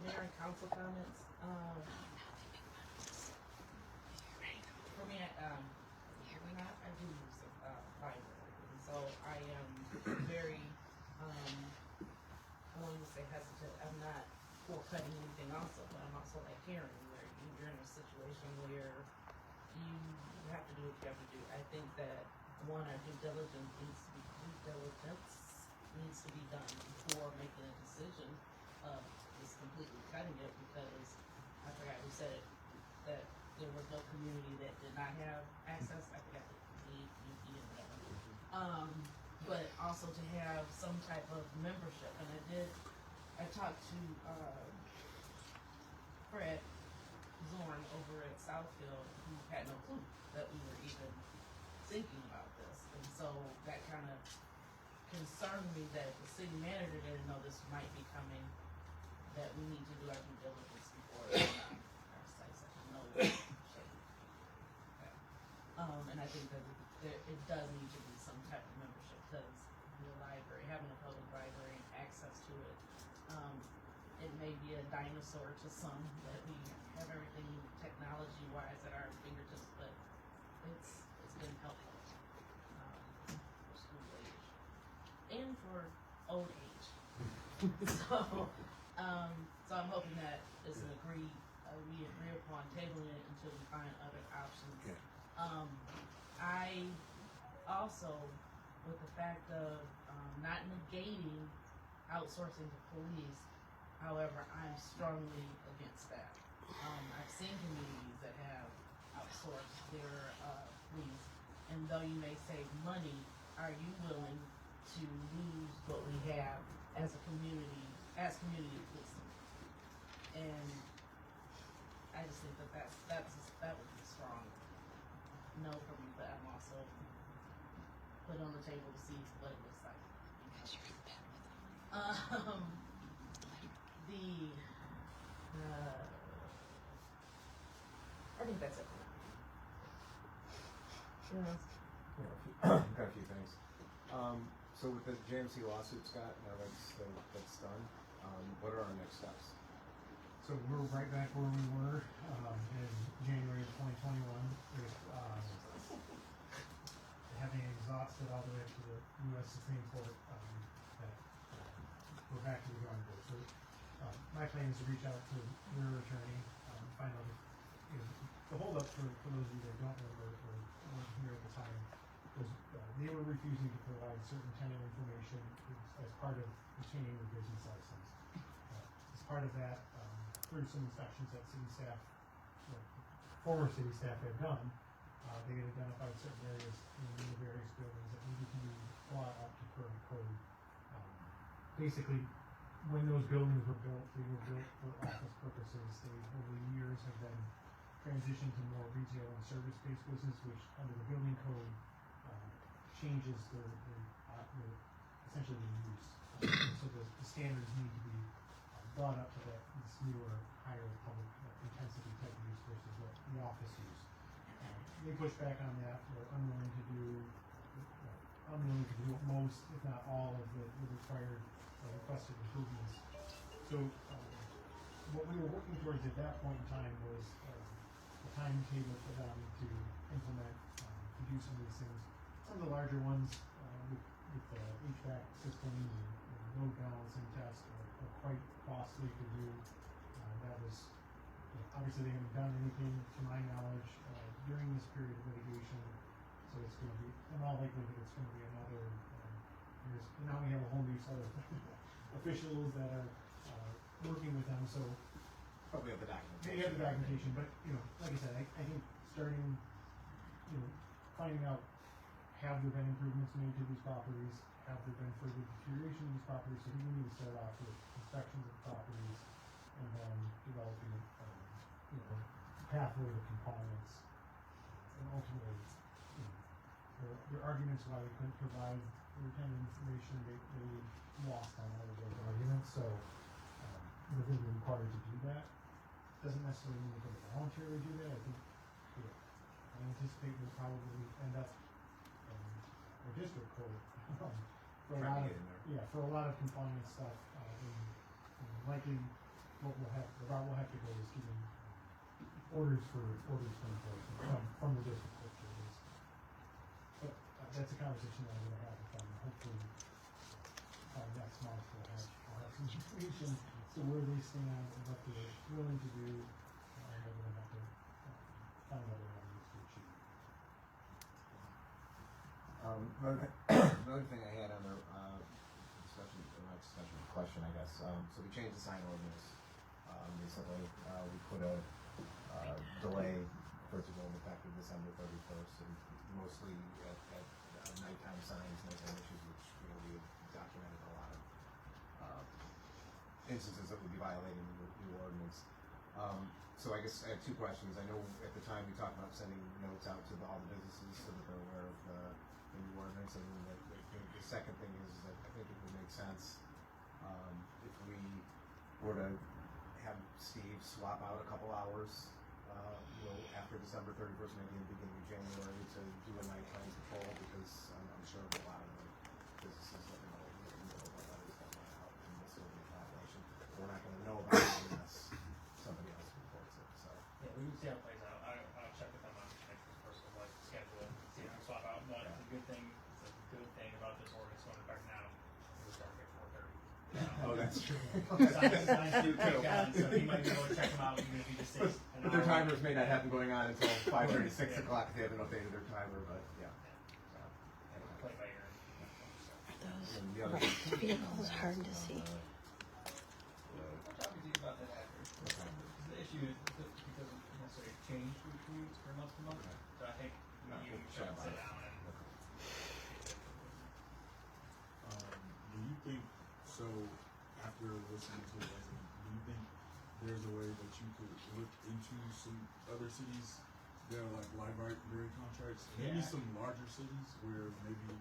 Mayor and council comments. For me, I do use the library, and so I am very, I won't even say hesitant. I'm not for cutting anything also, but I'm also like Karen, where you're in a situation where you have to do what you have to do. I think that one, our due diligence needs to be done before making a decision of just completely cutting it, because I forgot who said it, that there was no community that did not have access. I forgot the and whatever. But also to have some type of membership. And I talked to Fred Zorn over at Southfield, who had no clue that we were even thinking about this. And so that kind of concerned me that the city manager didn't know this might be coming that we need to do our due diligence before our sites that we know will be shaken. And I think that it does need to be some type of membership, because the library, having a public library and access to it, it may be a dinosaur to some, that we have everything technology wise at our fingertips, but it's been helpful for school age and for old age. So I'm hoping that it's an we agree upon tabling it until we find other options.
Okay.
I also, with the fact of not negating outsourcing to police, however, I'm strongly against that. I've seen communities that have outsourced their police, and though you may save money, are you willing to lose what we have as a community, as community policing? And I just think that would be a strong no for me, but I'm also put on the table to see what it looks like. I think that's it for now.
Sure. Got a few things. So with the JMC lawsuit, Scott, now that's done, what are our next steps?
So we're right back where we were in January of 2021 with having exhausted all the way up to the U.S. Supreme Court. That we're back to the drawing board. So my plan is to reach out to your attorney, find out if the holdup for those of you that don't remember or weren't here at the time was they were refusing to provide certain tenant information as part of obtaining their business license. As part of that, through some inspections that city staff, former city staff had done, they had identified certain areas in the various buildings that needed to be brought up to current code. Basically, when those buildings were built, they were built for office purposes. They, over the years, have been transitioned to more retail and service-based business, which under the building code changes essentially the use. So the standards need to be brought up to this newer, higher public intensity type use versus what the office use. They push back on that. They're unwilling to do most, if not all, of the required requested improvements. So what we were working towards at that point in time was a timetable for them to implement, to do some of these things. Some of the larger ones with the HVAC systems and load balancing tests are quite costly to do. That was, obviously they haven't done anything, to my knowledge, during this period of litigation. So it's going to be, in all likelihood, it's going to be another, now we have a whole new set of officials that are working with them, so.
Probably have the documentation.
They have the documentation, but, like I said, I think starting, finding out, have there been improvements made to these properties? Have there been further deterioration of these properties? So we need to start off with inspections of properties and then developing, pathway to compliance. And ultimately, there are arguments why we couldn't provide the tenant information. They lost on all of those arguments. So we're going to be required to do that. Doesn't necessarily mean we're going to voluntarily do that. I think I anticipate we'll probably end up our district court for a lot of compliance stuff. And likely what we'll have to go is giving orders for enforcement from the district court. But that's a conversation that I'm going to have with them. Hopefully by next month I'll have some information to where they stand and what they're willing to do, and we're going to have to find other avenues to achieve.
Another thing I had on the question, I guess. So we changed the sign ordinance recently. We put a delay for it to go into effect of December 31st, and mostly at nighttime signs, nighttime issues, which we documented a lot of instances that would be violating the new ordinance. So I guess I have two questions. I know at the time we talked about sending notes out to all the businesses so that they're aware of the new ordinance, and then the second thing is that I think it would make sense if we were to have Steve swap out a couple hours, after December 31st, maybe in the beginning of January, to do a nighttime patrol, because I'm sure a lot of the businesses that what others have gone out and this will be a violation. We're not gonna know about it unless somebody else reports it, so.
Yeah, we can see how it plays out. I'll check with them on next personal like schedule, see how we swap out. But the good thing about this ordinance going back now, we're starting at 4:30.
Oh, that's true.
So he might be able to check them out even if he just stays an
But their
hour.
timers may not have them going on until 5:30, 6 o'clock if they haven't updated their timer, but yeah. So, anyway.
Play by ear.
And the other
vehicles hard to see.
I'll talk with you about that after. The issue is that it doesn't necessarily change for commutes from month to month. So I think you should sit down and.
Do you think, so after listening to the resident, do you think there's a way that you could look into some other cities that are like library contracts, maybe some larger cities where maybe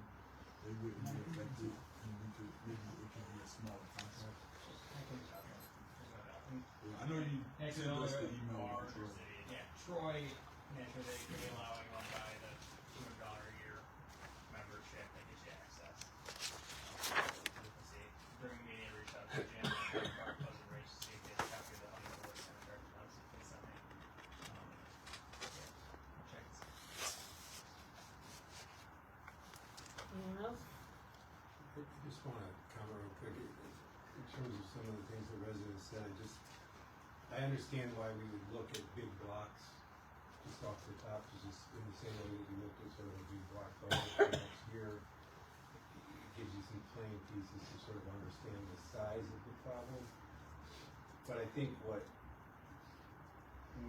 they wouldn't be affected, and maybe it could be a smaller contract? I know you sent us the email about Troy.
Yeah, Troy, naturally, they could be allowing one by the $200 a year membership, that gets you access. Let's see, during the meeting, I reached out to Jim, Mark Pleasant Ridge, to see if they had a copy of the unemployed contract, and obviously they sent me. I'll check and see.
Anyone else?
I just wanna comment real quick, in terms of some of the things the residents said, I understand why we would look at big blocks, just off the top, just in the same way that we looked at sort of a big block budget for next year. It gives you some playing pieces to sort of understand the size of the problem. But I think what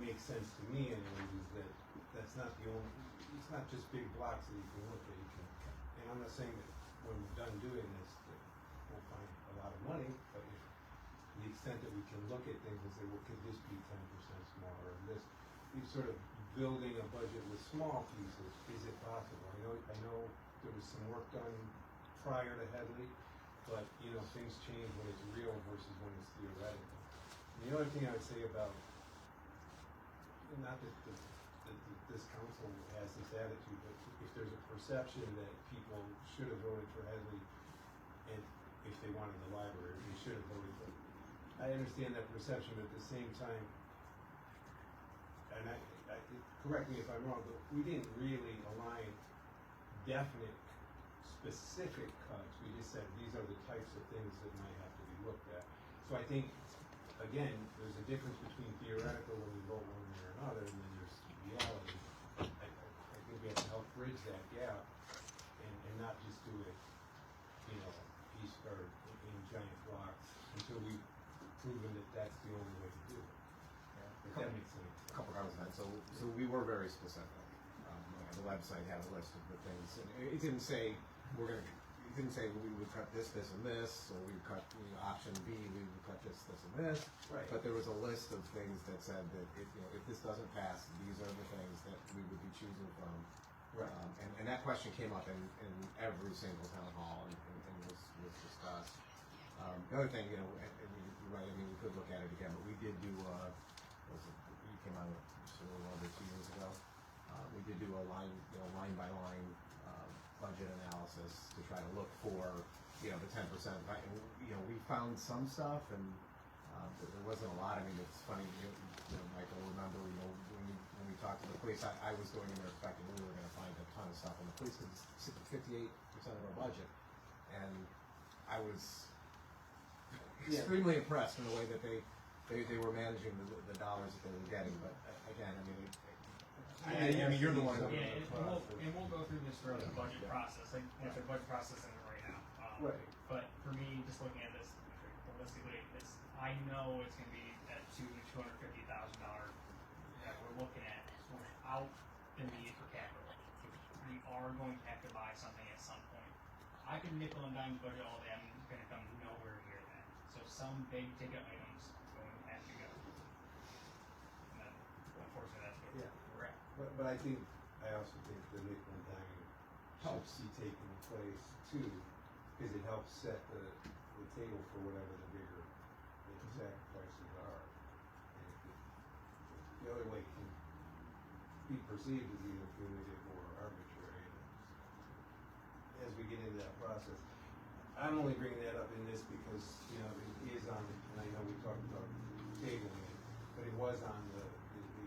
makes sense to me anyways is that that's not the only, it's not just big blocks that you can look at, and I'm not saying that when we're done doing this, that we'll find a lot of money, but if to the extent that we can look at things and say, well, could this be 10% smaller, and this, you're sort of building a budget with small pieces, is it possible? I know there was some work done prior to Headlee, but, things change when it's real versus when it's theoretical. And the other thing I would say about, not that this council has this attitude, but if there's a perception that people should have voted for Headlee, and if they wanted the library, they should have voted for it. I understand that perception, but at the same time, and I correct me if I'm wrong, but we didn't really align definite, specific cuts. We just said these are the types of things that might have to be looked at. So I think, again, there's a difference between theoretical when we vote one way or another, and then there's reality. I think we have to help bridge that gap and not just do it, piece or in giant blocks until we've proven that that's the only way to do it. If that makes sense.
A couple comments on that. So we were very specific. The website had a list of the things, and it didn't say it didn't say we would cut this, this, and this, or we would cut option B, we would cut this, this, and this.
Right.
But there was a list of things that said that if this doesn't pass, these are the things that we would be choosing from.
Right.
And that question came up in every single town hall and was discussed. The other thing, and you're right, we could look at it again, but we did do, we came out just a little over 2 years ago. We did do a line by line budget analysis to try to look for, the 10%. We found some stuff, and there wasn't a lot. It's funny, Michael, remember, when we talked to the police, I was going in there expecting we were going to find a ton of stuff, and the police did 58% of our budget, and I was extremely impressed in the way that they were managing the dollars that they were getting. But again, you're the one.
And we'll go through this throughout the budget process. Like, the budget process isn't right now.
Right.
But for me, just looking at this holistically, I know it's going to be at $250,000 that we're looking at without the need for capital. We are going to have to buy something at some point. I can nickel and dime the budget all day. I'm going to come nowhere near that. So some big ticket items are going to have to go. And then, unfortunately, that's what we're at.
But I also think the nickel and diming helps be taking place too, because it helps set the table for whatever the bigger the exact prices are. The other way can be perceived as either punitive or arbitrary. As we get into that process, I'm only bringing that up in this because, you know, it is on, and I know we talked about tabling it, but it was on the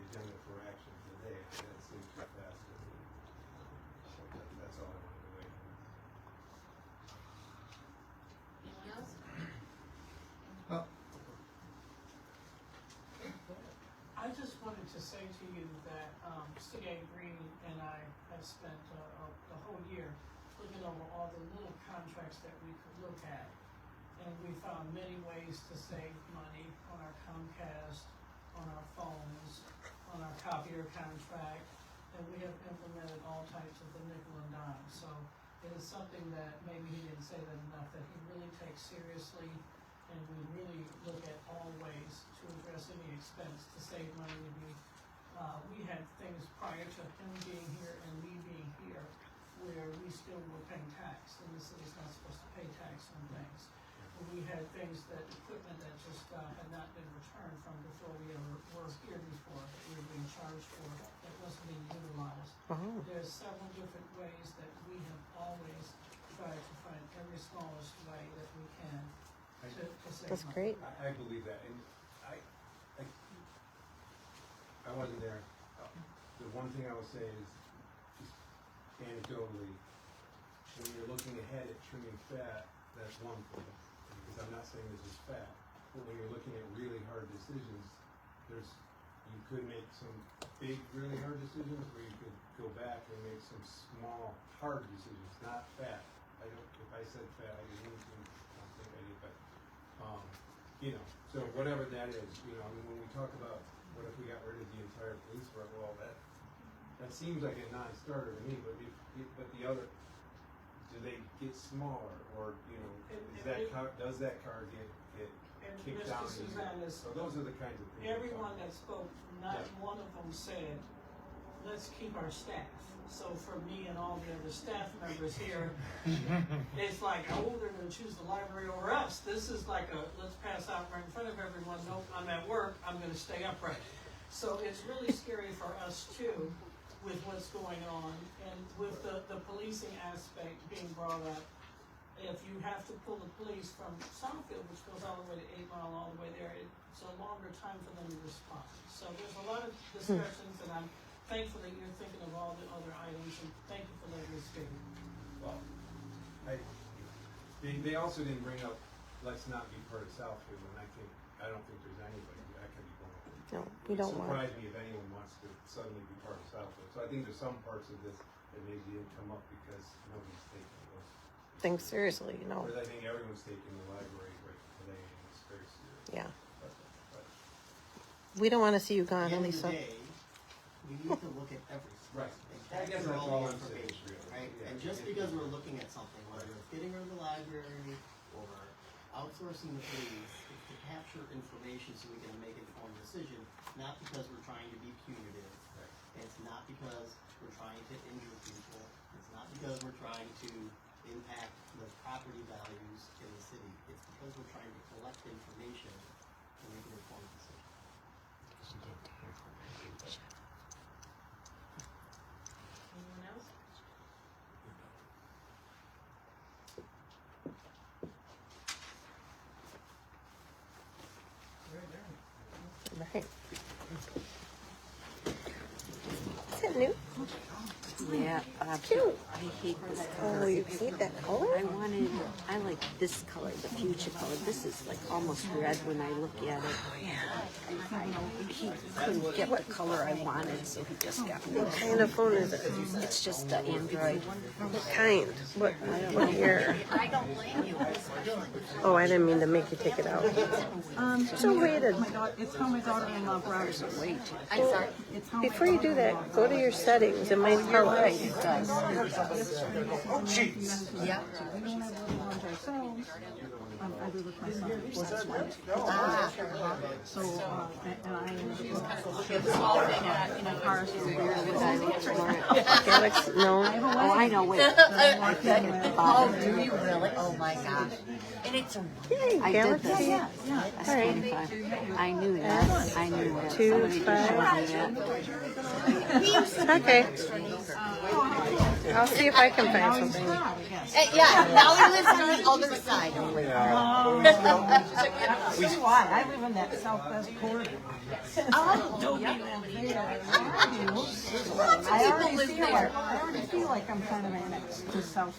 agenda for action today, and that seems to pass. So that's all I wanted to weigh.
Anyone else?
I just wanted to say to you that City Green and I have spent the whole year looking over all the little contracts that we could look at. And we found many ways to save money on our Comcast, on our phones, on our copier contract, and we have implemented all types of the nickel and dime. So it is something that maybe he didn't say that enough, that he really takes seriously, and we really look at all ways to address any expense to save money. We had things prior to him being here and me being here where we still were paying tax, and the city's not supposed to pay tax on things. We had things that, equipment that just had not been returned from before we ever were here before, that we were being charged for, that wasn't being utilized.
Oh.
There's several different ways that we have always tried to find every smallest way that we can to save
That's
money.
great.
I believe that, and I wasn't there. The one thing I will say is, just anecdotally, when you're looking ahead at trimming fat, that's one thing, because I'm not saying this is fat, but when you're looking at really hard decisions, you could make some big, really hard decisions, or you could go back and make some small, hard decisions, not fat. If I said fat, I didn't mean to, I don't think I did, but, you know, so whatever that is, you know, I mean, when we talk about, what if we got rid of the entire police force, well, that seems like a non-starter to me, but but the other, do they get smaller, or, you know, does that car get kicked
Mr.
down?
Suzanne,
So those are the kinds of things.
everyone that spoke, not one of them said, let's keep our staff. So for me and all the other staff members here, it's like, oh, they're gonna choose the library over us. This is like let's pass out right in front of everyone. Nope, I'm at work, I'm gonna stay upright. So it's really scary for us too, with what's going on, and with the policing aspect being brought up. If you have to pull the police from Southfield, which goes all the way to 8 Mile, all the way there, it's a longer time for them to respond. So there's a lot of discussions, and I'm thankful that you're thinking of all the other items, and thank you for letting me speak.
Well, they also didn't bring up, let's not be part of Southfield, and I don't think there's anybody that can be going.
No, we don't want.
It would surprise me if anyone wants to suddenly be part of Southfield. So I think there's some parts of this that maybe didn't come up because nobody's taking those.
Things seriously, you know.
Whereas I think everyone's taking the library right today, and it's very serious.
Yeah.
But
We don't want to see you gone,
At the end of
Lisa.
the day, we need to look at everything.
Right.
And
I guess
capture
that's
all
all
the
I'm saying,
information,
really.
right?
Yeah.
And just because we're looking at something, whether it's getting rid of the library or outsourcing the police, it's to capture information so we can make an informed decision, not because we're trying to be punitive.
Right.
And it's not because we're trying to injure people. It's not because we're trying to impact the property values in the city. It's because we're trying to collect information to make an informed decision.
Anyone else?
Right. Is that new?
Yeah,
Cute.
I hate this color.
Oh, you hate that color?
I like this color, the fuchsia color. This is like almost red when I look at it. He couldn't get the color I wanted, so he just got me.
What kind of phone is it?
It's just the Android.
What kind? What year?
I don't blame you.
Oh, I didn't mean to make you take it out. So waited.
It's how my daughter-in-law browsers it.
Wait.
I'm sorry.
Before you do that, go to your settings. It might tell us.
It does.
Oh, jeez.
Yeah.
We don't have little ones ourselves. I live with my son.
Was that good?
So, and I ended up
Yeah, the small thing at, you know,
cars were weird.
Alex, no.
Oh, I know, wait.
Oh, do you really? Oh my gosh. And it's a
I did this.
Yeah.
That's
All right.
25. I knew that. I knew that.
2,
Somebody just
5.
showed me that.
Okay. I'll see if I can find something.
yeah, now he lives on the other side.
That's why I live in that southwest corner.
Oh,
Don't be I already feel like I'm kind of annexed to South